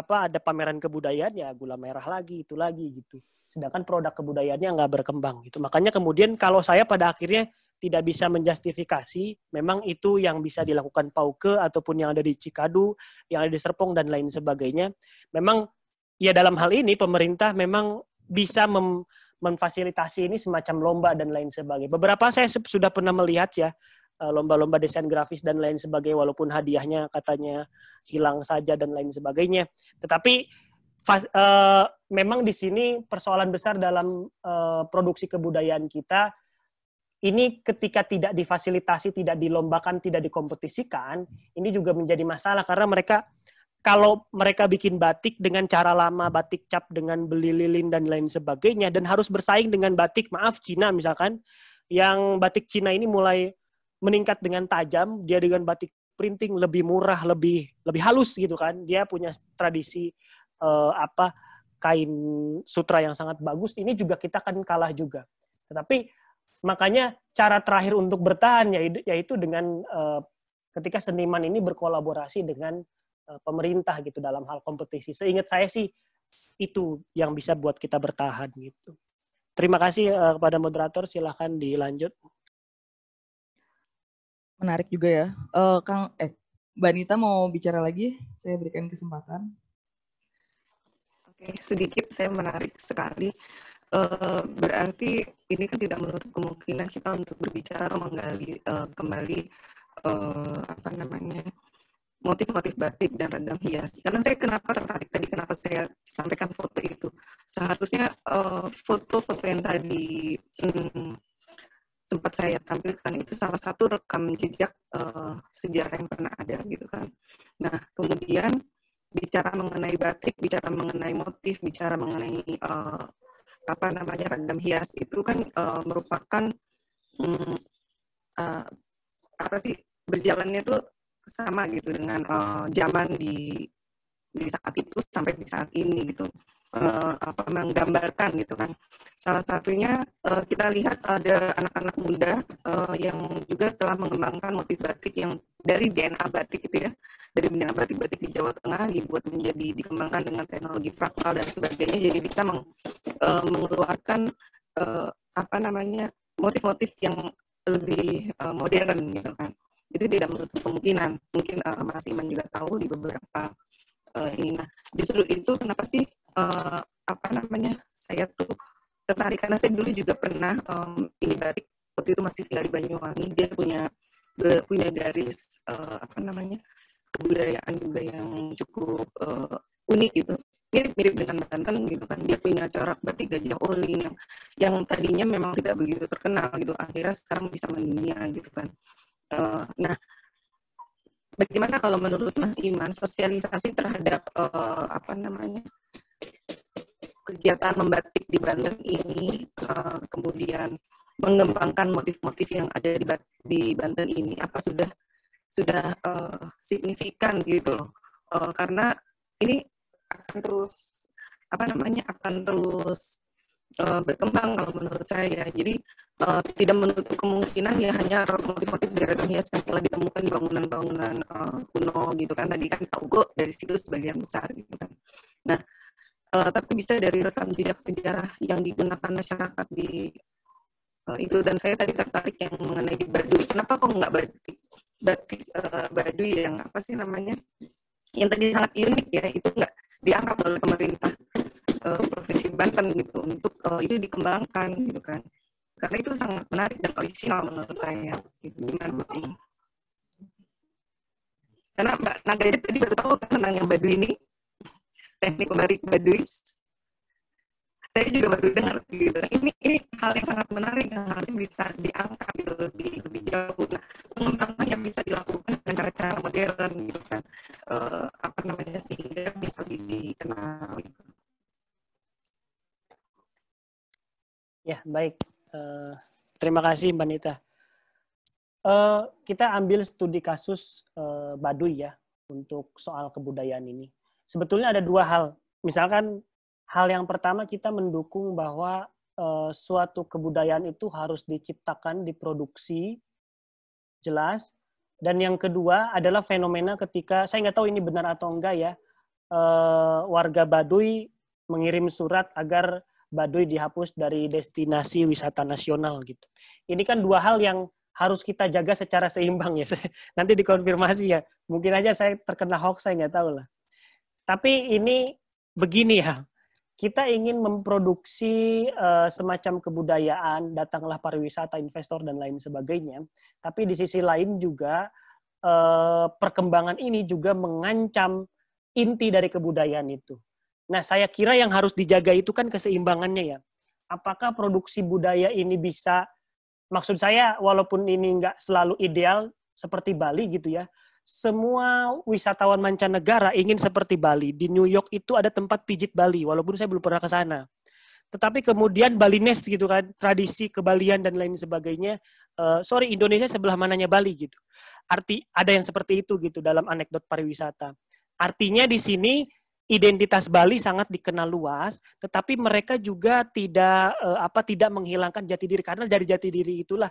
ada pameran kebudayaan ya gula merah lagi, itu lagi gitu. Sedangkan produk kebudayaannya nggak berkembang gitu. Makanya kemudian kalau saya pada akhirnya tidak bisa menjustifikasi, memang itu yang bisa dilakukan Pauke ataupun yang ada di Cikadu, yang ada di Serpong dan lain sebagainya. Memang ya dalam hal ini pemerintah memang bisa memfasilitasi ini semacam lomba dan lain sebagainya. Beberapa saya sudah pernah melihat ya lomba-lomba desain grafis dan lain sebagainya, walaupun hadiahnya katanya hilang saja dan lain sebagainya. Tetapi memang di sini persoalan besar dalam produksi kebudayaan kita ini ketika tidak difasilitasi, tidak dilombakan, tidak dikompetisikan, ini juga menjadi masalah karena kalau mereka bikin batik dengan cara lama, batik cap dengan beli lilin dan lain sebagainya, dan harus bersaing dengan batik, Cina misalkan, yang batik Cina ini mulai meningkat dengan tajam, dia dengan batik printing lebih murah, lebih halus gitu kan, dia punya tradisi kain sutra yang sangat bagus, ini juga kita kan kalah juga. Tetapi makanya cara terakhir untuk bertahan yaitu dengan ketika seniman ini berkolaborasi dengan pemerintah gitu dalam hal kompetisi. Seingat saya sih itu yang bisa buat kita bertahan gitu. Terima kasih kepada moderator, silahkan dilanjut. Menarik juga ya. Mbak Nita mau bicara lagi? Saya berikan kesempatan. Oke, sedikit saya menarik sekali. Berarti ini kan tidak menutup kemungkinan kita untuk berbicara atau menggali kembali motif-motif batik dan ragam hias. Karena saya kenapa tertarik tadi, kenapa saya sampaikan foto itu. Seharusnya foto-foto yang tadi sempat saya tampilkan itu salah satu rekam jejak sejarah yang pernah ada gitu kan. Nah, kemudian bicara mengenai batik, bicara mengenai motif, bicara mengenai ragam hias itu kan merupakan berjalannya tuh sama gitu dengan zaman di saat itu sampai di saat ini gitu. Menggambarkan gitu kan. Salah satunya kita lihat ada anak-anak muda yang juga telah mengembangkan motif batik yang dari DNA batik gitu ya, dari DNA batik-batik di Jawa Tengah dikembangkan dengan teknologi fraktal dan sebagainya, jadi bisa mengeluarkan motif-motif yang lebih modern gitu kan. Itu tidak menutup kemungkinan. Mungkin Mas Iman juga tahu di beberapa ini. Nah, justru itu kenapa sih saya tuh tertarik, karena saya dulu juga pernah ini batik, waktu itu masih tinggal di Banyuwangi. Dia punya garis kebudayaan juga yang cukup unik gitu, mirip-mirip dengan Banten gitu kan. Dia punya corak batik Gajah Oling yang tadinya memang tidak begitu terkenal gitu, akhirnya sekarang bisa mendunia gitu kan. Nah, bagaimana kalau menurut Mas Iman sosialisasi terhadap kegiatan membatik di Banten ini, kemudian mengembangkan motif-motif yang ada di Banten ini, apa sudah signifikan gitu loh? Karena ini akan terus berkembang kalau menurut saya. Jadi tidak menutup kemungkinan ya hanya motif-motif dari ragam hias yang telah ditemukan di bangunan-bangunan kuno gitu kan. Tadi kan Taugo dari situ sebagian besar gitu kan. Nah, tapi bisa dari rekam jejak sejarah yang digunakan masyarakat di itu. Dan saya tadi tertarik yang mengenai di Baduy. Kenapa kok nggak batik Baduy yang yang tadi sangat unik ya, itu nggak diangkat oleh pemerintah Provinsi Banten gitu untuk itu dikembangkan gitu kan. Karena itu sangat menarik dan orisinal menurut saya. Gitu. Gimana Mbak Iman? Karena Mbak Naga tadi baru tahu tentang yang Baduy ini, teknik membatik Baduy. Saya juga baru dengar gitu. Ini hal yang sangat menarik yang harusnya bisa diangkat gitu, lebih jauh. Nah, pengembangannya bisa dilakukan dengan cara-cara modern gitu kan. Sehingga bisa dikenal gitu. Ya, baik. Terima kasih Mbak Nita. Kita ambil studi kasus Baduy ya untuk soal kebudayaan ini. Sebetulnya ada dua hal. Misalkan hal yang pertama, kita mendukung bahwa suatu kebudayaan itu harus diciptakan, diproduksi, jelas. Dan yang kedua adalah fenomena ketika, saya nggak tahu ini benar atau enggak ya, warga Baduy mengirim surat agar Baduy dihapus dari destinasi wisata nasional gitu. Ini kan dua hal yang harus kita jaga secara seimbang ya. Nanti dikonfirmasi ya. Mungkin aja saya terkena hoax, saya nggak tahu lah. Tapi ini begini ya. Kita ingin memproduksi semacam kebudayaan, datanglah pariwisata, investor dan lain sebagainya. Tapi di sisi lain juga perkembangan ini juga mengancam inti dari kebudayaan itu. Nah, saya kira yang harus dijaga itu kan keseimbangannya ya. Apakah produksi budaya ini bisa, maksud saya walaupun ini nggak selalu ideal seperti Bali gitu ya, semua wisatawan mancanegara ingin seperti Bali. Di New York itu ada tempat pijit Bali, walaupun saya belum pernah ke sana. Tetapi kemudian Balinese gitu kan, tradisi kebalian dan lain sebagainya, Indonesia sebelah mananya Bali gitu. Ada yang seperti itu gitu dalam anekdot pariwisata. Artinya di sini identitas Bali sangat dikenal luas, tetapi mereka juga tidak menghilangkan jati diri, karena dari jati diri itulah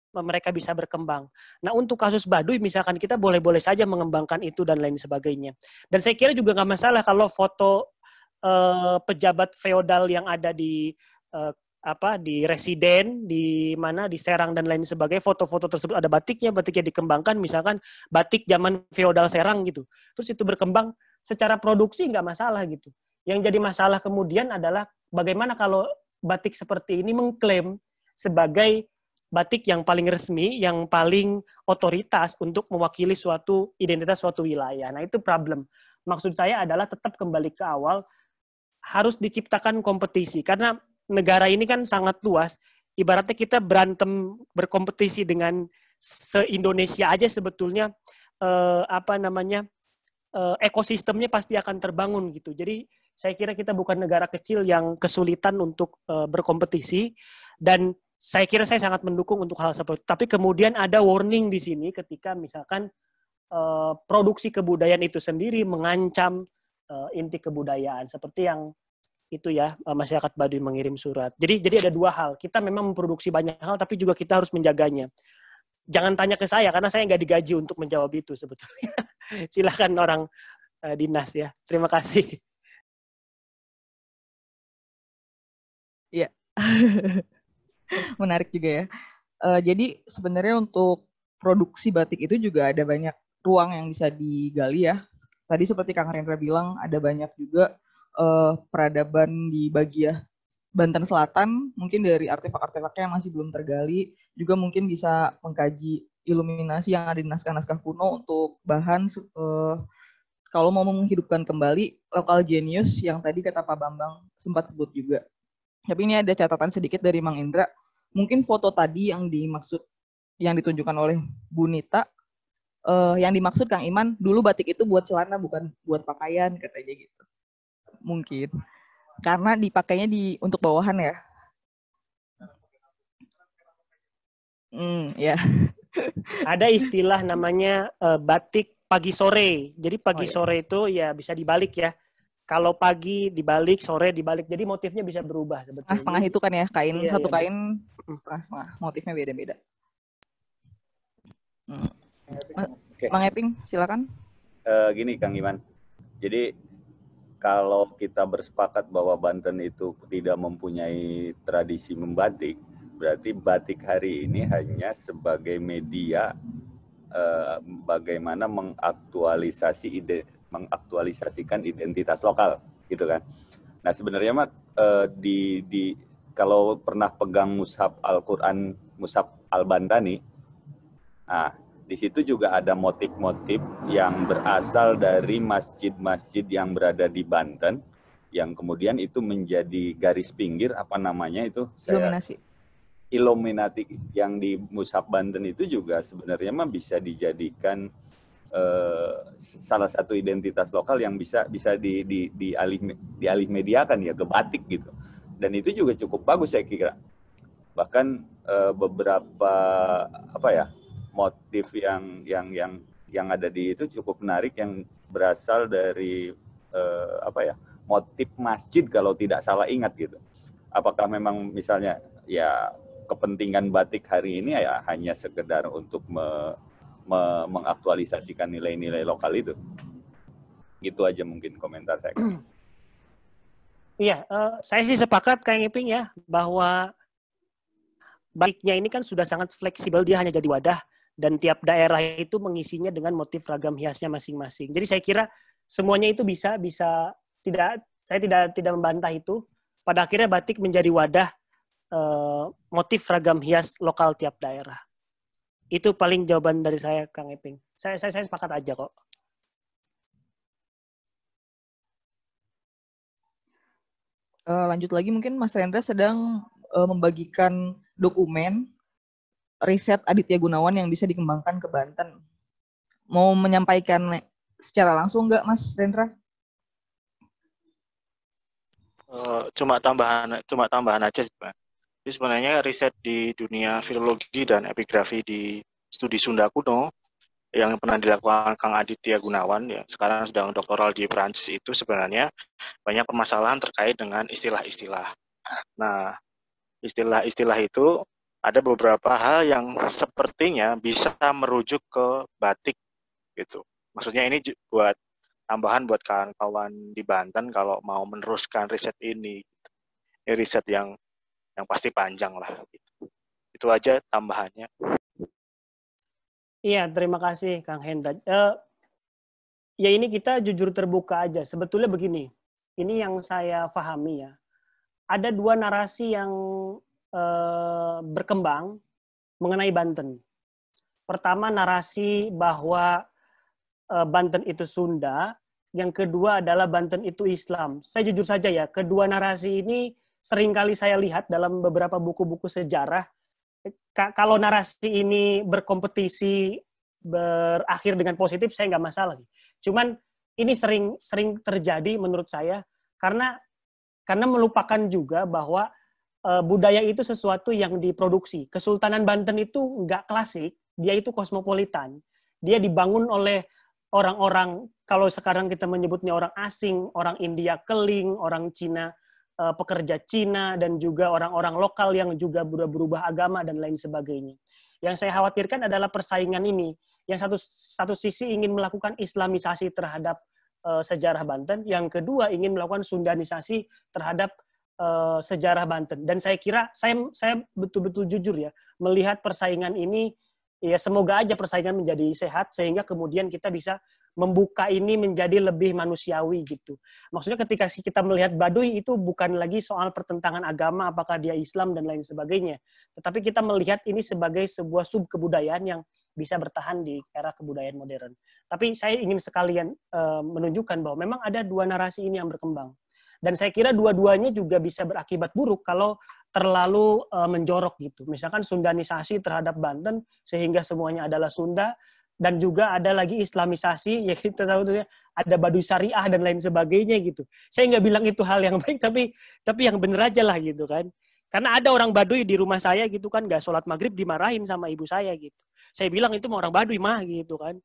mereka bisa berkembang. Nah, untuk kasus Baduy misalkan kita boleh-boleh saja mengembangkan itu dan lain sebagainya. Dan saya kira juga nggak masalah kalau foto pejabat feodal yang ada di di residen, di mana, di Serang dan lain sebagainya, foto-foto tersebut ada batiknya dikembangkan, misalkan batik zaman feodal Serang gitu. Terus itu berkembang secara produksi nggak masalah gitu. Yang jadi masalah kemudian adalah bagaimana kalau batik seperti ini mengklaim sebagai batik yang paling resmi, yang paling otoritas untuk mewakili suatu identitas suatu wilayah. Nah, itu problem. Maksud saya adalah tetap kembali ke awal, harus diciptakan kompetisi. Karena negara ini kan sangat luas. Ibaratnya kita berantem berkompetisi dengan se-Indonesia aja sebetulnya ekosistemnya pasti akan terbangun gitu. Jadi saya kira kita bukan negara kecil yang kesulitan untuk berkompetisi, dan saya kira saya sangat mendukung untuk hal seperti itu. Tapi kemudian ada warning di sini ketika misalkan produksi kebudayaan itu sendiri mengancam inti kebudayaan, seperti yang itu ya, masyarakat Baduy mengirim surat. Jadi ada dua hal. Kita memang memproduksi banyak hal, tapi juga kita harus menjaganya. Jangan tanya ke saya, karena saya nggak digaji untuk menjawab itu sebetulnya. Silakan orang dinas ya. Terima kasih. Iya. Menarik juga ya. Jadi sebenarnya untuk produksi batik itu juga ada banyak ruang yang bisa digali ya. Tadi seperti Kang Rendra bilang, ada banyak juga peradaban di bagian Banten Selatan, mungkin dari artefak-artefaknya yang masih belum tergali, juga mungkin bisa mengkaji iluminasi yang ada di naskah-naskah kuno untuk bahan kalau mau menghidupkan kembali lokal genius yang tadi kata Pak Bambang sempat sebut juga. Tapi ini ada catatan sedikit dari Mang Indra. Mungkin foto tadi yang ditunjukkan oleh Bu Nita, yang dimaksud Kang Iman, dulu batik itu buat celana bukan buat pakaian katanya gitu. Mungkin karena dipakainya untuk bawahan ya. Ya. Ada istilah namanya batik pagi sore. Jadi pagi sore itu ya bisa dibalik ya. Kalau pagi dibalik, sore dibalik. Jadi motifnya bisa berubah sebetulnya. Setengah itu kan ya, kain satu kain setengah. Motifnya beda-beda. Mang Eping, silakan. Gini Kang Iman. Jadi kalau kita bersepakat bahwa Banten itu tidak mempunyai tradisi membatik, berarti batik hari ini hanya sebagai media bagaimana mengaktualisasikan identitas lokal, gitu kan. Nah sebenarnya mah kalau pernah pegang mushaf Al-Quran, mushaf Al-Bantani, nah di situ juga ada motif-motif yang berasal dari masjid-masjid yang berada di Banten, yang kemudian itu menjadi garis pinggir, apa namanya itu? Iluminati yang di Mushaf Banten itu juga sebenarnya mah bisa dijadikan salah satu identitas lokal yang bisa dialih mediakan ya ke batik gitu. Dan itu juga cukup bagus saya kira. Bahkan beberapa motif yang ada di itu cukup menarik, yang berasal dari motif masjid kalau tidak salah ingat gitu. Apakah memang misalnya ya kepentingan batik hari ini ya hanya sekedar untuk mengaktualisasikan nilai-nilai lokal itu? Gitu aja mungkin komentar saya. Iya, saya sih sepakat Kang Iping ya, bahwa batiknya ini kan sudah sangat fleksibel, dia hanya jadi wadah, dan tiap daerah itu mengisinya dengan motif ragam hiasnya masing-masing. Jadi saya kira semuanya itu bisa saya tidak membantah itu. Pada akhirnya batik menjadi wadah motif ragam hias lokal tiap daerah. Itu paling jawaban dari saya, Kang Eping. Saya sepakat aja kok. Lanjut lagi, mungkin Mas Rendra sedang membagikan dokumen riset Aditya Gunawan yang bisa dikembangkan ke Banten. Mau menyampaikan secara langsung nggak, Mas Rendra? Cuma tambahan aja sih, Pak. Jadi sebenarnya riset di dunia filologi dan epigrafi di studi Sunda kuno yang pernah dilakukan Kang Aditya Gunawan, ya sekarang sedang doktoral di Prancis, itu sebenarnya banyak permasalahan terkait dengan istilah-istilah. Nah, istilah-istilah itu ada beberapa hal yang sepertinya bisa merujuk ke batik gitu. Maksudnya ini buat tambahan buat kawan-kawan di Banten kalau mau meneruskan riset ini. Ini riset yang pasti panjang lah. Gitu. Itu aja tambahannya. Iya, terima kasih Kang Hendra. Ya ini kita jujur terbuka aja. Sebetulnya begini, ini yang saya pahami ya. Ada dua narasi yang berkembang mengenai Banten. Pertama, narasi bahwa Banten itu Sunda. Yang kedua adalah Banten itu Islam. Saya jujur saja ya, kedua narasi ini seringkali saya lihat dalam beberapa buku-buku sejarah. Kalau narasi ini berkompetisi, berakhir dengan positif, saya nggak masalah sih. Cuman ini sering terjadi menurut saya karena melupakan juga bahwa budaya itu sesuatu yang diproduksi. Kesultanan Banten itu nggak klasik, dia itu kosmopolitan. Dia dibangun oleh orang-orang, kalau sekarang kita menyebutnya orang asing, orang India keling, orang Cina, pekerja Cina, dan juga orang-orang lokal yang juga berubah agama dan lain sebagainya. Yang saya khawatirkan adalah persaingan ini. Yang satu sisi ingin melakukan islamisasi terhadap sejarah Banten, yang kedua ingin melakukan sundanisasi terhadap sejarah Banten. Dan saya kira, saya betul-betul jujur ya, melihat persaingan ini, ya semoga aja persaingan menjadi sehat, sehingga kemudian kita bisa membuka ini menjadi lebih manusiawi gitu. Maksudnya ketika kita melihat Baduy itu bukan lagi soal pertentangan agama, apakah dia Islam dan lain sebagainya. Tetapi kita melihat ini sebagai sebuah sub kebudayaan yang bisa bertahan di era kebudayaan modern. Tapi saya ingin sekalian menunjukkan bahwa memang ada dua narasi ini yang berkembang. Dan saya kira dua-duanya juga bisa berakibat buruk kalau terlalu menjorok gitu. Misalkan sundanisasi terhadap Banten sehingga semuanya adalah Sunda, dan juga ada lagi islamisasi, ya kita tahu ada Baduy Syariah dan lain sebagainya gitu. Saya nggak bilang itu hal yang baik, tapi yang bener aja lah gitu kan. Karena ada orang Baduy di rumah saya gitu kan, nggak sholat maghrib dimarahin sama ibu saya gitu. Saya bilang itu mau orang Baduy mah gitu kan.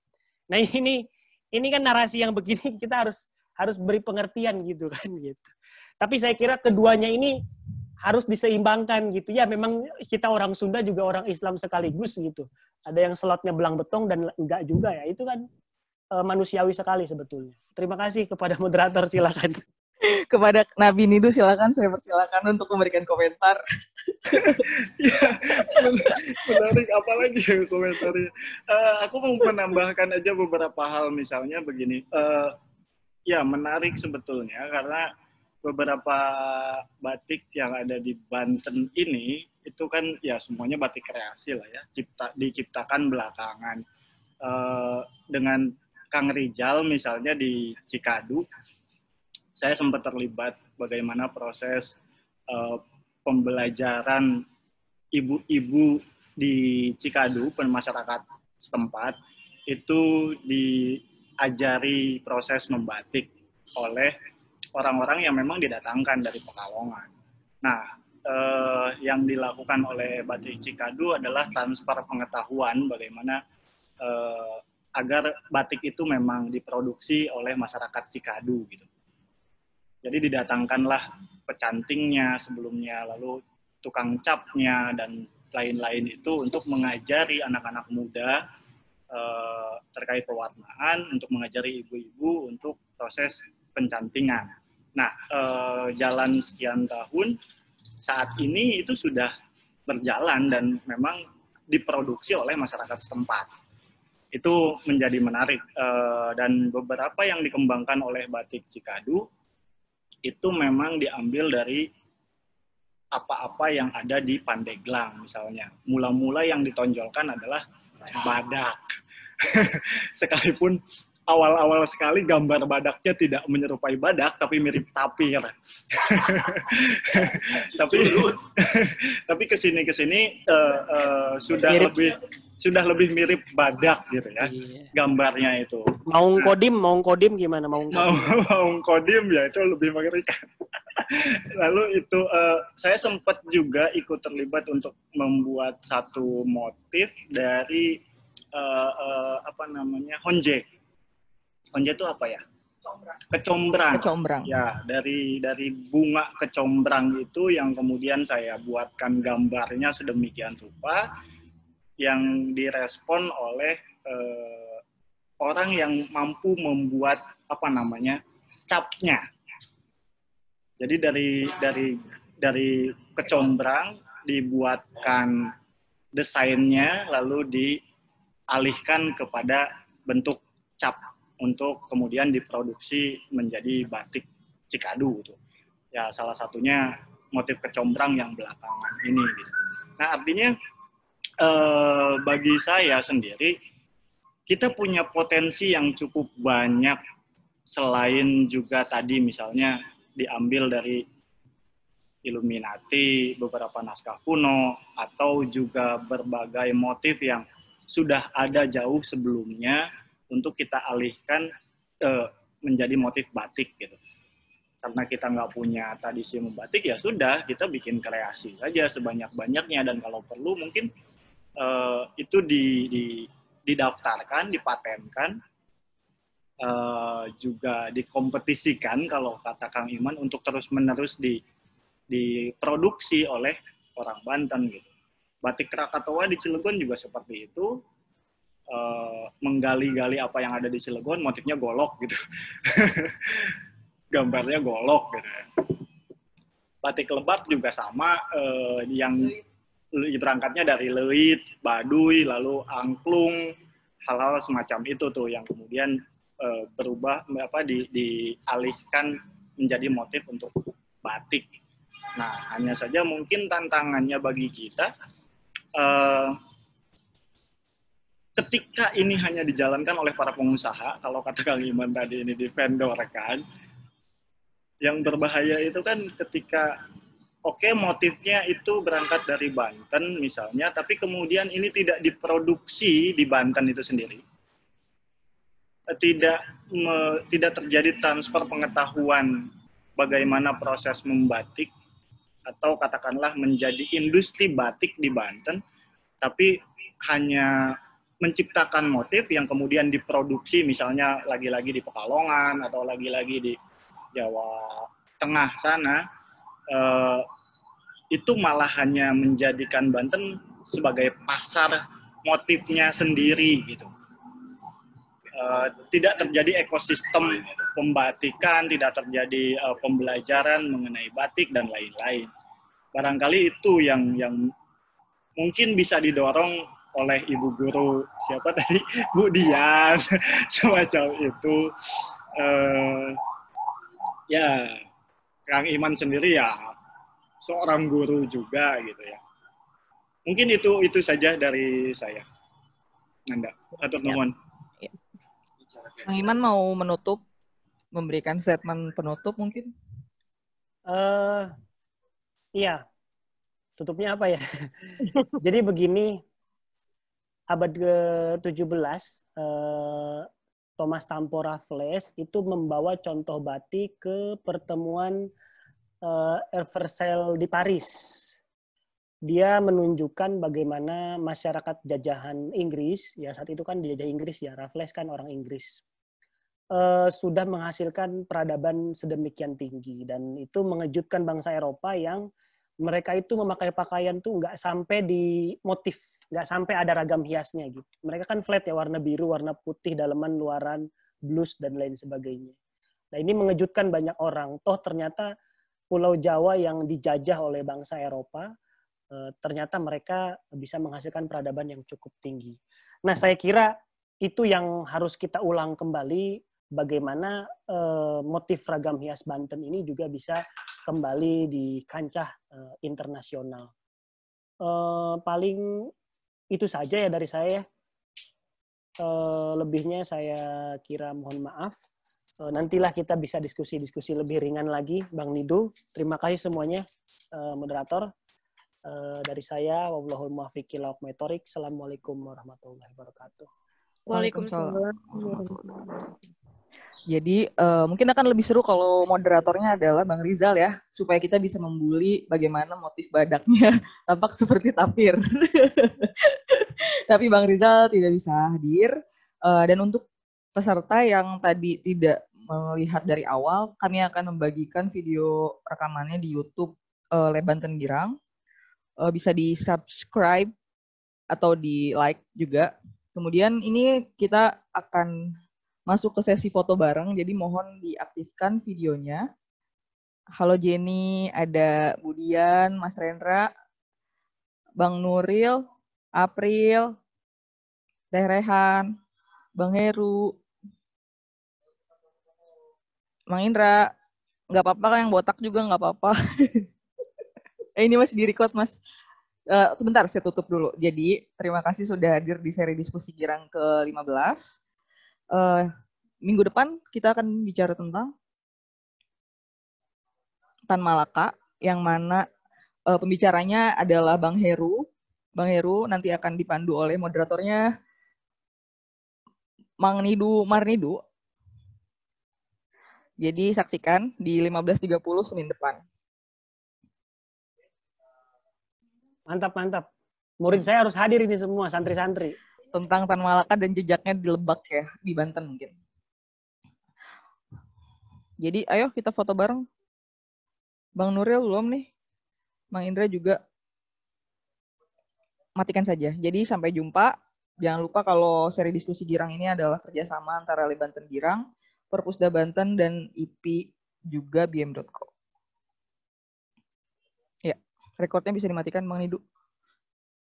Nah ini kan narasi yang begini kita harus beri pengertian gitu kan gitu. Tapi saya kira keduanya ini harus diseimbangkan gitu. Ya memang kita orang Sunda juga orang Islam sekaligus gitu. Ada yang sholatnya belang betong dan enggak juga ya. Itu kan manusiawi sekali sebetulnya. Terima kasih kepada moderator, silakan. Kepada Nabi Nidu silakan, saya persilakan untuk memberikan komentar. Ya, menarik apalagi ya komentarnya. Aku mau menambahkan aja beberapa hal, misalnya begini. Ya menarik sebetulnya karena beberapa batik yang ada di Banten ini itu kan ya semuanya batik kreasi lah ya, diciptakan belakangan. Dengan Kang Rijal misalnya di Cikadu, saya sempat terlibat bagaimana proses pembelajaran ibu-ibu di Cikadu, masyarakat setempat, itu diajari proses membatik oleh orang-orang yang memang didatangkan dari Pekalongan. Nah, yang dilakukan oleh Batik Cikadu adalah transfer pengetahuan bagaimana agar batik itu memang diproduksi oleh masyarakat Cikadu gitu. Jadi didatangkanlah pecantingnya sebelumnya, lalu tukang capnya dan lain-lain itu untuk mengajari anak-anak muda terkait pewarnaan, untuk mengajari ibu-ibu untuk proses pencantingan. Nah, jalan sekian tahun, saat ini itu sudah berjalan dan memang diproduksi oleh masyarakat setempat. Itu menjadi menarik. Dan beberapa yang dikembangkan oleh Batik Cikadu, itu memang diambil dari apa-apa yang ada di Pandeglang misalnya. Mula-mula yang ditonjolkan adalah badak. Sekalipun awal-awal sekali gambar badaknya tidak menyerupai badak, tapi mirip tapir. Tapi kesini sudah lebih mirip badak gitu ya, gambarnya itu. Maung Kodim gimana? Maung Kodim ya itu lebih mengerikan. Lalu itu saya sempat juga ikut terlibat untuk membuat satu motif dari honje. Honje itu apa ya? Kecombrang. Kecombrang. Ya, dari bunga kecombrang itu yang kemudian saya buatkan gambarnya sedemikian rupa yang direspon oleh orang yang mampu membuat capnya. Jadi dari kecombrang dibuatkan desainnya lalu dialihkan kepada bentuk cap untuk kemudian diproduksi menjadi batik Cikadu gitu. Ya salah satunya motif kecombrang yang belakangan ini gitu. Nah, artinya bagi saya sendiri kita punya potensi yang cukup banyak selain juga tadi misalnya diambil dari Illuminati, beberapa naskah kuno, atau juga berbagai motif yang sudah ada jauh sebelumnya untuk kita alihkan menjadi motif batik gitu. Karena kita nggak punya tradisi membatik, ya sudah kita bikin kreasi saja sebanyak-banyaknya, dan kalau perlu mungkin itu didaftarkan, dipatenkan, juga dikompetisikan kalau kata Kang Iman untuk terus-menerus diproduksi oleh orang Banten gitu. Batik Krakatau di Cilegon juga seperti itu, menggali-gali apa yang ada di Cilegon, motifnya golok gitu. Gambarnya golok gitu. Batik Lebak juga sama, yang berangkatnya dari Leit, Baduy, lalu Angklung, hal-hal semacam itu tuh yang kemudian berubah dialihkan menjadi motif untuk batik. Nah, hanya saja mungkin tantangannya bagi kita ketika ini hanya dijalankan oleh para pengusaha, kalau kata Kang Iman tadi ini divendorkan, yang berbahaya itu kan ketika motifnya itu berangkat dari Banten misalnya, tapi kemudian ini tidak diproduksi di Banten itu sendiri. Tidak terjadi transfer pengetahuan bagaimana proses membatik, atau katakanlah menjadi industri batik di Banten, tapi hanya menciptakan motif yang kemudian diproduksi misalnya lagi-lagi di Pekalongan atau lagi-lagi di Jawa Tengah sana, itu malah hanya menjadikan Banten sebagai pasar motifnya sendiri gitu. Tidak terjadi ekosistem pembatikan, tidak terjadi pembelajaran mengenai batik dan lain-lain. Barangkali itu yang mungkin bisa didorong oleh ibu guru siapa tadi, Bu Dian, semacam itu. Ya, Kang Iman sendiri ya seorang guru juga gitu ya. Mungkin itu saja dari saya. Anda, atur nuhun. Kang Iman mau menutup, memberikan statement penutup mungkin? Iya, tutupnya apa ya? Jadi begini, abad ke-17, Thomas Tampo Raffles itu membawa contoh batik ke pertemuan Versailles di Paris. Dia menunjukkan bagaimana masyarakat jajahan Inggris, ya saat itu kan dijajah Inggris ya, Raffles kan orang Inggris, sudah menghasilkan peradaban sedemikian tinggi, dan itu mengejutkan bangsa Eropa yang mereka itu memakai pakaian tuh nggak sampai di motif, nggak sampai ada ragam hiasnya gitu. Mereka kan flat ya, warna biru, warna putih, daleman, luaran, blus dan lain sebagainya. Nah ini mengejutkan banyak orang. Toh ternyata Pulau Jawa yang dijajah oleh bangsa Eropa, ternyata mereka bisa menghasilkan peradaban yang cukup tinggi. Nah saya kira itu yang harus kita ulang kembali, bagaimana motif ragam hias Banten ini juga bisa kembali di kancah internasional. Paling itu saja ya dari saya. Lebihnya saya kira mohon maaf. Nantilah kita bisa diskusi-diskusi lebih ringan lagi, Bang Nidu. Terima kasih semuanya, moderator. Dari saya, wallahul muwaffiq ila aqwamit thoriq. Assalamualaikum warahmatullahi wabarakatuh. Waalaikumsalam. Jadi mungkin akan lebih seru kalau moderatornya adalah Bang Rizal ya, supaya kita bisa membuli bagaimana motif badaknya tampak seperti tapir. Tapi Bang Rizal tidak bisa hadir. Dan untuk peserta yang tadi tidak melihat dari awal, kami akan membagikan video rekamannya di YouTube Lab Banten Girang. Bisa di-subscribe atau di-like juga. Kemudian ini kita akan masuk ke sesi foto bareng, jadi mohon diaktifkan videonya. Halo Jenny, ada Budian, Mas Rendra, Bang Nuril, April, Teh Rehan, Bang Heru, Mang Indra. Nggak apa-apa kan yang botak juga nggak apa-apa. Ini masih di-record, Mas. Sebentar, saya tutup dulu. Jadi, terima kasih sudah hadir di seri diskusi Girang ke-15. Minggu depan kita akan bicara tentang Tan Malaka, yang mana pembicaranya adalah Bang Heru. Bang Heru nanti akan dipandu oleh moderatornya Mang Nidu Marnidu. Jadi saksikan di 15.30 Senin depan. Mantap, mantap. Murid saya harus hadir ini semua, santri-santri. Tentang Tan Malaka dan jejaknya di Lebak ya, di Banten mungkin. Jadi ayo kita foto bareng. Bang Nuril belum nih. Mang Indra juga. Matikan saja. Jadi sampai jumpa. Jangan lupa kalau seri diskusi Girang ini adalah kerjasama antara Lab Banten Girang, Perpusda Banten, dan IP juga BM.co. Ya, rekornya bisa dimatikan Bang Nidu.